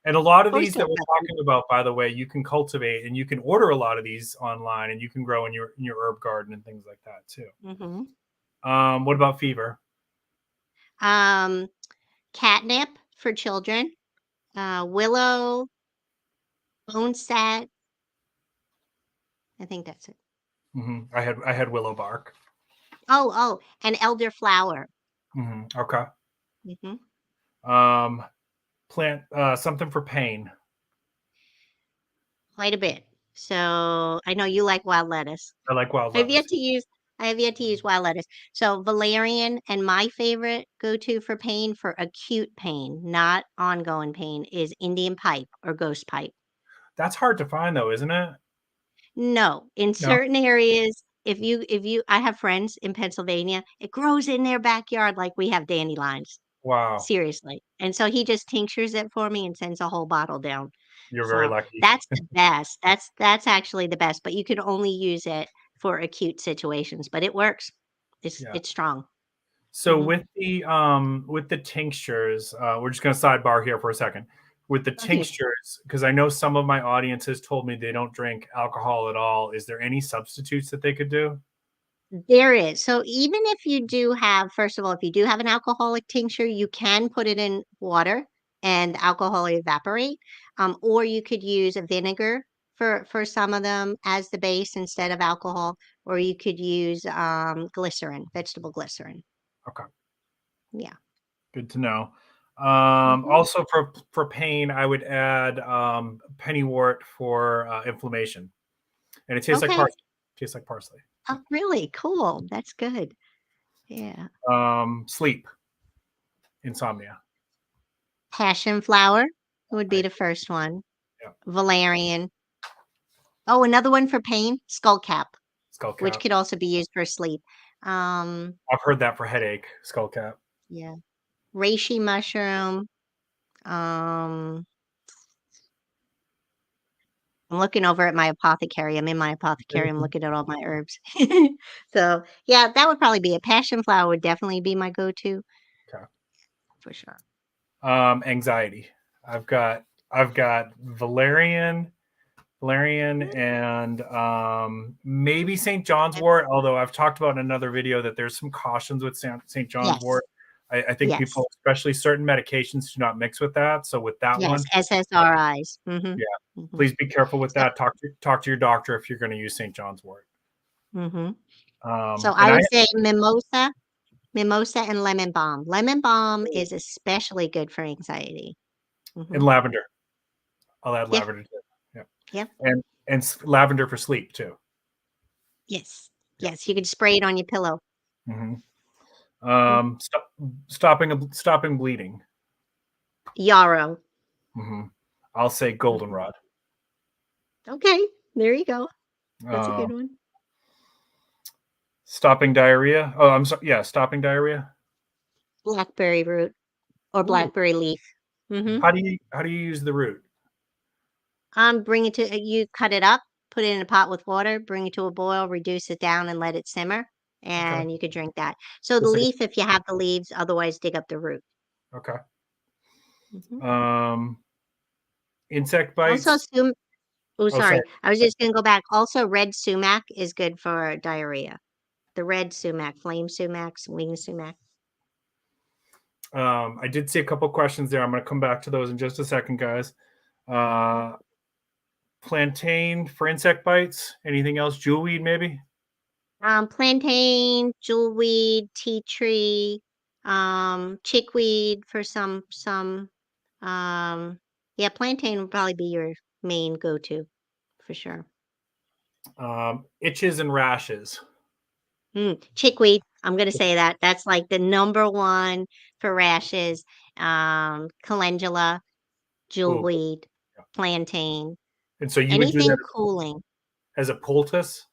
And a lot of Always these feel that we're better. talking about, by the way, you can cultivate and you can order a lot of these online and you can grow in your herb garden and things like that too. Mhm. What about fever? Um, Catnip for children, willow, boneset. I think that's it. I had willow bark. Oh, and elderflower. Okay. Mhm. Um, Plant something for pain. Quite a bit. So I know you like wild lettuce. I like wild I've lettuce. yet to use I have yet to use wild lettuce. So valerian, and my favorite go-to for pain, for acute pain, not ongoing pain, is Indian pipe or ghost pipe. That's hard to find though, isn't it? No, in No. certain areas, if you I have friends in Pennsylvania, it grows in their backyard like we have dandelions, Wow. seriously. And so he just tinctures it for me and sends a whole bottle down. You're very So lucky. that's the best. That's actually the best, but you can only use it for acute situations, but it works. It's Yeah. it's strong. So Mhm. with the tinctures, we're just gonna sidebar here for a second. With the Okay. tinctures, because I know some of my audience has told me they don't drink alcohol at all. Is there any substitutes that they could do? There is. So even if you do have, first of all, if you do have an alcoholic tincture, you can put it in water and the alcohol will evaporate. Or you could use a vinegar for some of them as the base instead of alcohol, or you could use glycerin, vegetable glycerin. Okay, Yeah. good to know. Hmm. Also for pain, I would add pennywort for inflammation. and it tastes like Okay. parsley. Tastes like parsley. Oh, really? Cool. That's good. Yeah. Sleep, insomnia. Passion flower would be Right. the first one. Yeah. Valerian. Oh, another one for pain, skullcap, Skull which cap. could also be used for sleep. I've heard that for headache. Skull cap. Yeah. Reishi mushroom. Um, I'm looking over at my apothecary. I'm in my apothecary. I'm looking at all my herbs. So yeah, that would probably be a passion flower would definitely be my go-to Okay. for sure. Anxiety. I've got valerian, and maybe St. John's wort, although I've talked about in another video that there's some cautions with St. John's Yes. wort. I think Yes. people, especially certain medications, do not mix with that. So with that one, Yes. SSRIs. Mm-hmm. yeah, Mm-hmm. please be careful with So, that. Talk to your doctor if you're going to use St. John's wort. mm-hmm. So And I would say mimosa and lemon balm. Lemon balm is especially good for anxiety. and Mm-hmm. lavender. I'll add Yeah. lavender too. Yeah. Yep. And lavender for sleep too. Yes. Yes. You could spray it on your pillow. Mm-hmm. Mhm. Stopping bleeding. Yarrow. Mm-hmm. I'll say goldenrod. Okay. There you go. That's a Um, good one. Stopping diarrhea. Oh, I'm sorry. Yeah, stopping diarrhea. Blackberry root or Ooh. blackberry leaf. Mm-hmm. How do you use the root? Bring it to you. Cut it up. Put it in a pot with water. Bring it to a boil. Reduce it down and let it simmer. Okay. And you could drink that. So the Just like leaf, if you have the leaves, otherwise dig up the root. okay. Mm-hmm. Insect Also, bites. oh, Oh, sorry. sorry. I was just gonna go back. Also, red sumac is good for diarrhea. The red sumac, flame sumac, wing sumac. I did see a couple questions there. I'm going to come back to those in just a second, guys. Plantain for insect bites. Anything else? Jewelweed, maybe? Plantain, jewelweed, tea tree, chickweed for some. Yeah, plantain would probably be your main go-to for sure. Itches and rashes. Chickweed. I'm gonna say that. That's like the number one for rashes. Calendula, Ooh, jewelweed, yeah. plantain, And so you would do anything that cooling. as a poultice?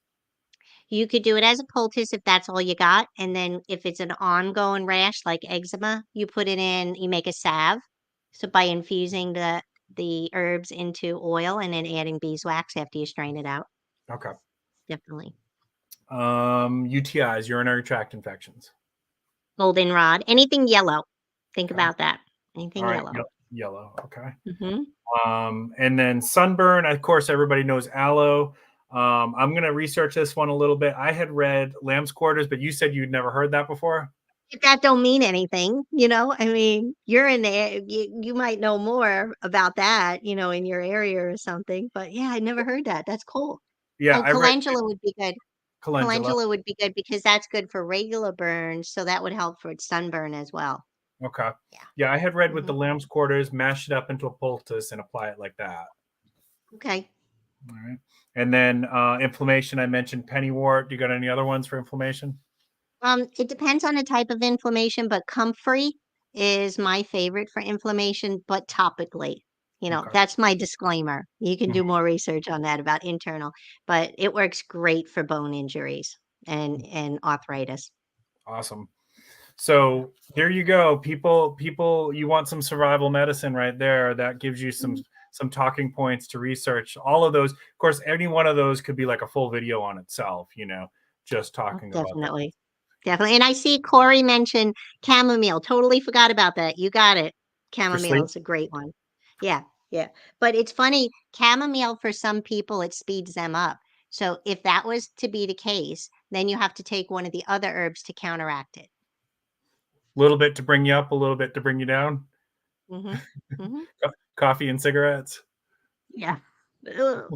You could do it as a poultice if that's all you got. And then if it's an ongoing rash like eczema, you put it in, you make a salve. So by infusing the herbs into oil and then adding beeswax after you strain it out. Okay. Definitely. UTIs, urinary tract infections. Goldenrod, anything yellow. Think Okay. about that. All Anything right. yellow. Yellow. Okay. Mm-hmm. And then sunburn. Of course, everybody knows aloe. I'm going to research this one a little bit. I had read lamb's quarters, but you said you'd never heard that before. That don't mean anything, you know. I mean, you're in there. You might know more about that, you know, in your area or something. But yeah, I never heard that. That's cool. Yeah, Oh, I read calendula would be good. calendula. Calendula would be good because that's good for regular burns, so that would help for sunburn as well. Okay. Yeah. Yeah, I had read with the Mhm. lamb's quarters, mash it up into a poultice and apply it like that. Okay. All right. And then inflammation, I mentioned pennywort. Do you got any other ones for inflammation? It depends on the type of inflammation, but comfrey is my favorite for inflammation, but topically. You know, Okay. that's my disclaimer. You can do more research on that about internal, but it works great for bone injuries and arthritis. Awesome. So there you go. People, you want some survival medicine right there. That gives you some talking points to research. All of those, of course, any one of those could be like a full video on itself, you know, just talking about that. Definitely. Definitely. And I see Corey mentioned chamomile. Totally forgot about that. You got it. For Chamomile sleep. is a great one. Yeah. Yeah. But it's funny, chamomile for some people, it speeds them up. So if that was to be the case, then you have to take one of the other herbs to counteract it. A little bit to bring you up, a little bit to bring you down. Mm-hmm. Mm-hmm. Coffee and cigarettes. Yeah. Ugh.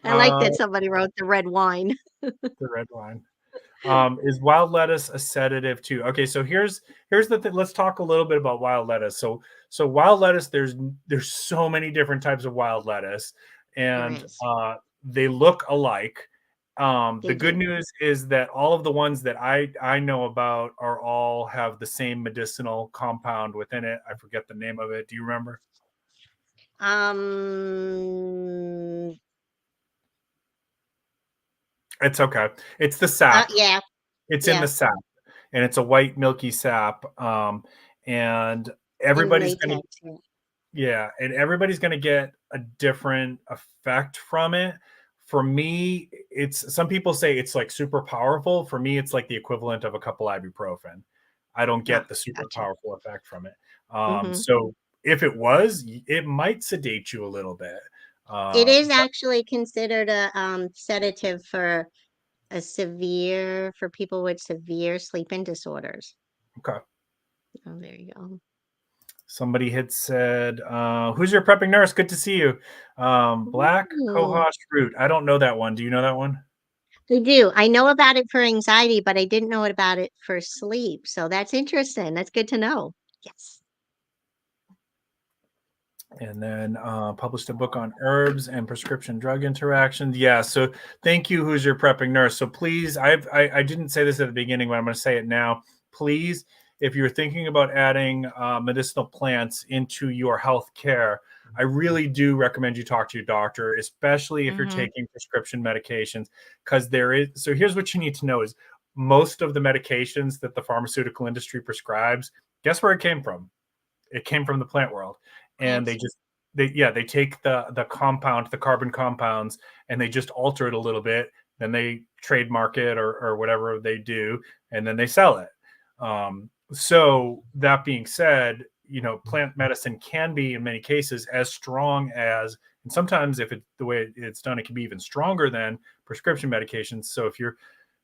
I like that somebody wrote the red wine. The red wine. Is wild lettuce a sedative too? Okay, so here's the thing. Let's talk a little bit about wild lettuce. So wild lettuce, there's so many different types of wild lettuce, There and is. they look alike. They The good do. news is that all of the ones that I know about are all have the same medicinal compound within it. I forget the name of it. Do you remember? Um, It's okay. It's the sap. yeah, It's in yeah, the sap, and it's a white milky sap. And in everybody's gonna latex. Yeah. Yeah, and everybody's gonna get a different effect from it. For me, it's some people say it's like super powerful. For me, it's like the equivalent of a couple ibuprofen. I don't Ah, get the super gotcha. powerful effect from it. Hmm. So if it was, it might sedate you a little bit. It is But actually considered a sedative for for people with severe sleeping disorders. okay. Oh, there you go. Somebody had said, "Who's your prepping nurse? Good to see you." Black Ooh, Cohosh root. I don't know that one. Do you know that one? I do. I know about it for anxiety, but I didn't know about it for sleep. So that's interesting. That's good to know. Yes. And then published a book on herbs and prescription drug interactions. Yeah. So thank you, who's your prepping nurse. So please, I didn't say this at the beginning, but I'm going to say it now. Please, if you're thinking about adding medicinal plants into your health care, I really do recommend you talk to your doctor, especially if you're Hmm. taking prescription medications, because there is. So here's what you need to know: is most of the medications that the pharmaceutical industry prescribes, guess where it came from? It came from the plant world, and Plants. they take the compound, the carbon compounds, and they just alter it a little bit. Then they trademark it or whatever they do, and then they sell it. So that being said, plant medicine can be in many cases as strong as, and sometimes if it's the way it's done, it can be even stronger than prescription medications. So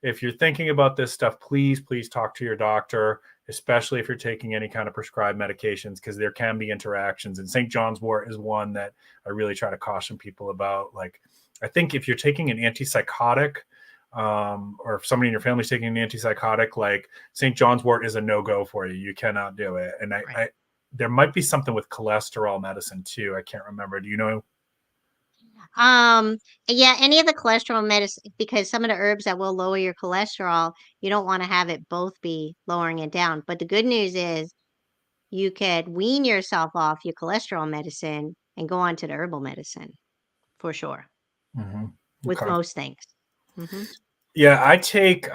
if you're thinking about this stuff, please talk to your doctor, especially if you're taking any kind of prescribed medications, because there can be interactions. And St. John's wort is one that I really try to caution people about. Like, I think if you're taking an antipsychotic, or if somebody in your family is taking an antipsychotic, like St. John's wort is a no-go for you. You cannot do it. And Right. there might be something with cholesterol medicine too. I can't remember. Do you know? Um, yeah, any of the cholesterol medicine, because some of the herbs that will lower your cholesterol, you don't want to have it both be lowering it down. But the good news is you could wean yourself off your cholesterol medicine and go on to the herbal medicine for sure Mhm. with Okay. most things. Hmm. Yeah, I take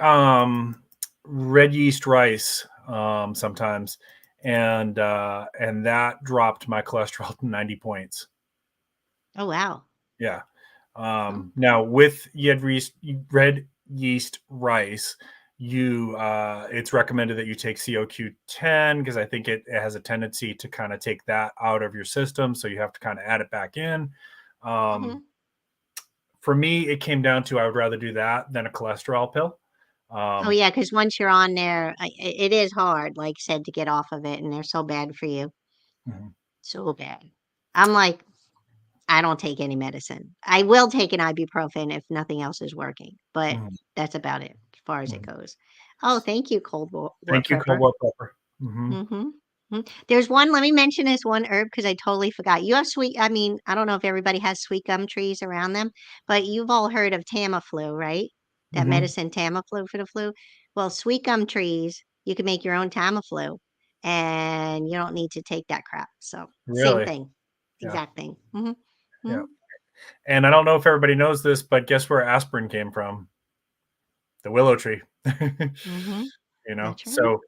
red yeast rice sometimes, and that dropped my cholesterol to 90 points. Oh, wow. Yeah. Oh, Now with red yeast rice, it's recommended that you take COQ10, because I think it has a tendency to kind of take that out of your system, so you have to kind of add it back in. Um, hmm. for me, it came down to I would rather do that than a cholesterol pill. Oh, Um, yeah, because once you're on there, it is hard, like I said, to get off of it, and they're so bad for you. mhm, So bad. I'm like, I don't take any medicine. I will take an ibuprofen if nothing else is working, but mhm, that's about it as far as it mhm. goes. Oh, thank you, War Thank you, Prepper. cobalt pepper. Hmm. Mhm. Mm. There's one, let me mention this one herb because I totally forgot. You have I mean, I don't know if everybody has sweet gum trees around them, but you've all heard of Tamiflu, right? That Hmm. medicine Tamiflu for the flu. Well, sweet gum trees, you can make your own Tamiflu and you don't need to take that crap. So, same Really? thing, Yeah. exact thing. Hmm. Yeah. Hmm. And I don't know if everybody knows this, but guess where aspirin came from? The willow tree. Hmm. That's right. So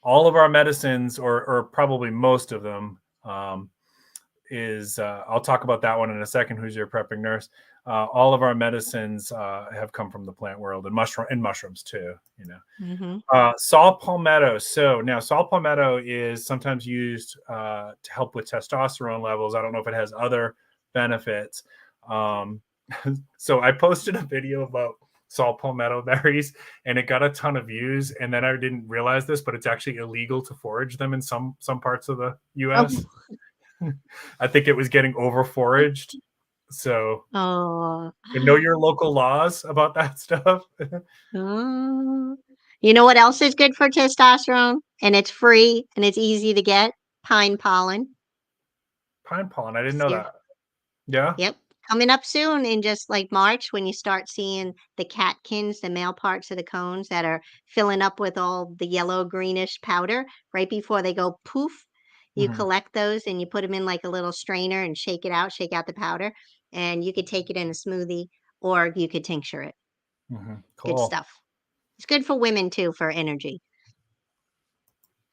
all of our medicines, or probably most of them, is I'll talk about that one in a second. Who's your prepping nurse? All of our medicines have come from the plant world, and mushrooms too. Hmm. Saw palmetto. So now saw palmetto is sometimes used to help with testosterone levels. I don't know if it has other benefits. Um, so I posted a video about saw palmetto berries, and it got a ton of views. And then I didn't realize this, but it's actually illegal to forage them in some parts of the U.S. Oh, I think it was getting over foraged. So oh. know your local laws about that stuff. Oh. You know what else is good for testosterone? And it's free and it's easy to get? Pine pollen. Pine pollen. I didn't know Ser- that. Yeah. Yep. coming up soon in just like March when you start seeing the catkins, the male parts of the cones that are filling up with all the yellow greenish powder right before they go poof. You Mhm, collect those and you put them in like a little strainer and shake out the powder, and you could take it in a smoothie or you could tincture it. Good cool. stuff. It's good for women too for energy.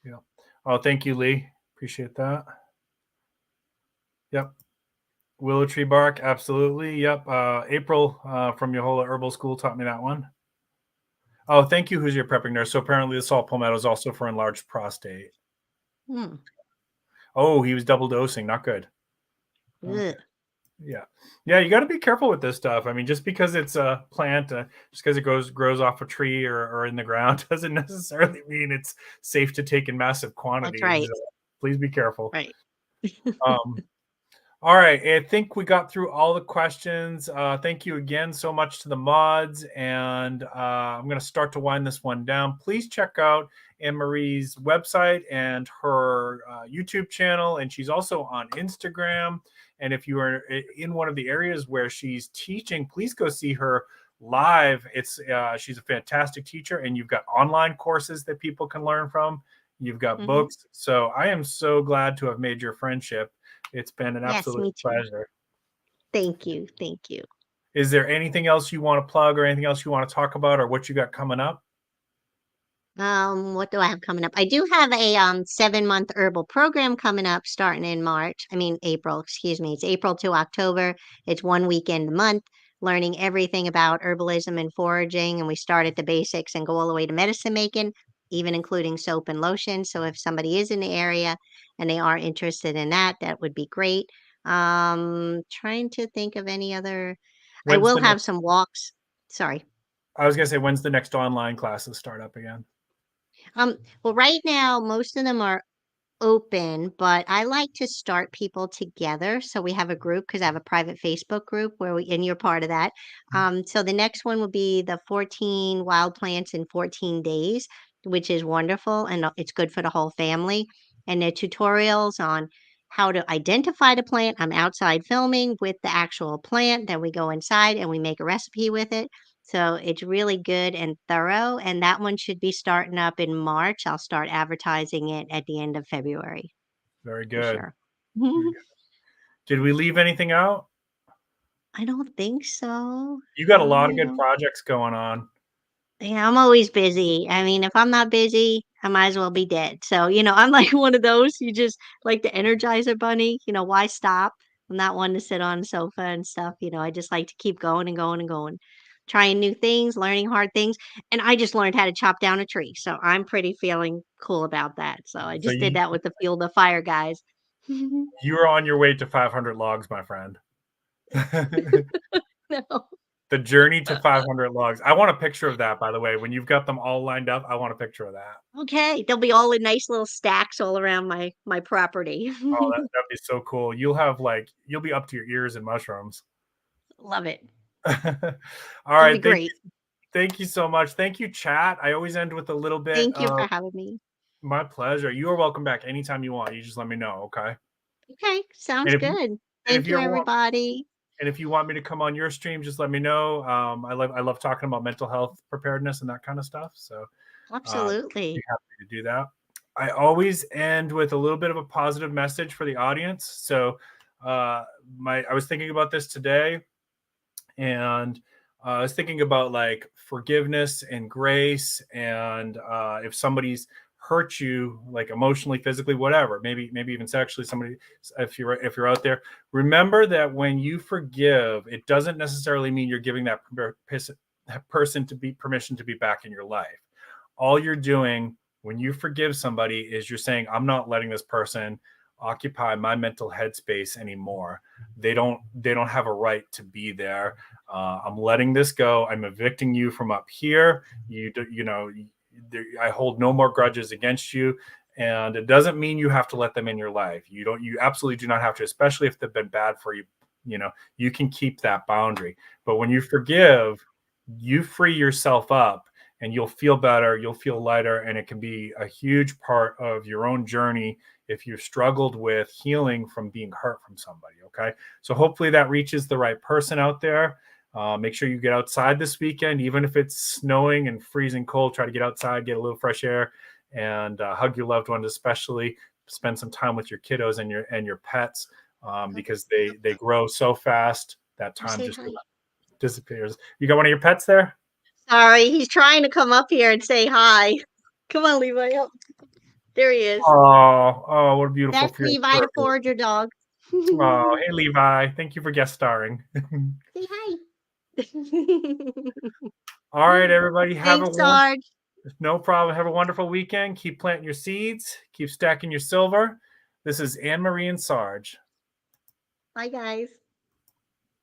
Yeah. Oh, thank you, Lee. Appreciate that. Yep. Willow tree bark, absolutely. Yep. April from Yohola Herbal School taught me that one. Oh, thank you. Who's your prepping nurse? So apparently the salt palmetto is also for enlarged prostate. Hmm. Oh, he was double dosing. Not good. Okay. Ugh. Yeah. Yeah, you got to be careful with this stuff. I mean, just because it's a plant, just because it grows off a tree or in the ground doesn't necessarily mean it's safe to take in massive That's quantities. right. Please be careful. Right. Um, All right. I think we got through all the questions. Thank you again so much to the mods. And I'm going to start to wind this one down. Please check out Anne Marie's website and her YouTube channel. And she's also on Instagram. And if you are in one of the areas where she's teaching, please go see her live. She's a fantastic teacher, and you've got online courses that people can learn from. You've got Hmm. books. So I am so glad to have made your friendship. It's been an Yes, absolute me too. pleasure. Thank you. Thank you. Is there anything else you want to plug or anything else you want to talk about or what you got coming up? What do I have coming up? I do have a 7-month herbal program coming up starting in March. I mean April, excuse me. It's April to October. It's one weekend a month, learning everything about herbalism and foraging. And we start at the basics and go all the way to medicine making, even including soap and lotion. So if somebody is in the area and they are interested in that, that would be great. Trying to think of any other. I When's will the have next some walks. Sorry. I was gonna say when's the next online classes start up again? Well, right now, most of them are open, but I like to start people together. So we have a group because I have a private Facebook group and you're part of that. So the next one will be the 14 wild plants in 14 days, which is wonderful and it's good for the whole family. And the tutorials on how to identify the plant. I'm outside filming with the actual plant. Then we go inside and we make a recipe with it. So it's really good and thorough. And that one should be starting up in March. I'll start advertising it at the end of February Very for good. sure. Very good. Did we leave anything out? I don't think so. You got a lot of I good don't. projects going on. Yeah, I'm always busy. I mean, if I'm not busy, I might as well be dead. So, I'm like one of those, you just like the Energizer bunny, why stop? I'm not one to sit on the sofa and stuff. I just like to keep going and going and going, trying new things, learning hard things. And I just learned how to chop down a tree. So I'm pretty feeling cool about that. So I So just did that with the Fuel the Fire guys. you're on your way to 500 logs, my friend. No. The journey to 500 logs. I want a picture of that, by the way. When you've got them all lined up, I want a picture of that. Okay. They'll be all in nice little stacks all around my property. Oh, that'd be so cool. You'll be up to your ears in mushrooms. Love it. All It'll be right, great. thank you so much. Thank you, chat. I always end with a little bit Thank you of for having me. my pleasure. You are welcome back anytime you want. You just let me know, okay? Okay, And sounds if you good. and if Thank you, you're wa- everybody. and if you want me to come on your stream, just let me know. I love talking about mental health preparedness and that kind of stuff. So be Absolutely. happy to do that. I always end with a little bit of a positive message for the audience. So I was thinking about this today, and I was thinking about like forgiveness and grace, and if somebody's hurt you, like emotionally, physically, whatever, maybe even sexually, somebody, if you're out there, remember that when you forgive, it doesn't necessarily mean you're giving that person to be permission to be back in your life. All you're doing when you forgive somebody is you're saying, I'm not letting this person occupy my mental headspace anymore. They don't have a right to be there. I'm letting this go. I'm evicting you from up here. I hold no more grudges against you. And it doesn't mean you have to let them in your life. You absolutely do not have to, especially if they've been bad for you. You can keep that boundary. But when you forgive, you free yourself up, and you'll feel better, you'll feel lighter, and it can be a huge part of your own journey if you've struggled with healing from being hurt from somebody. Okay, so hopefully that reaches the right person out there. Make sure you get outside this weekend, even if it's snowing and freezing cold. Try to get outside, get a little fresh air, and hug your loved ones, especially. Spend some time with your kiddos and your pets, because they grow so fast that time just disappears. You got one of your pets there? Sorry, he's trying to come up here and say hi. Come on, Levi. Up. There he is. Oh, what a beautiful. That's Levi, the forager dog. Oh, hey Levi, thank you for guest starring. Say hi. All right, everybody, Thanks, Sarge. No problem. Have a wonderful weekend. Keep planting your seeds. Keep stacking your silver. This is Anne Marie and Sarge. Bye, guys.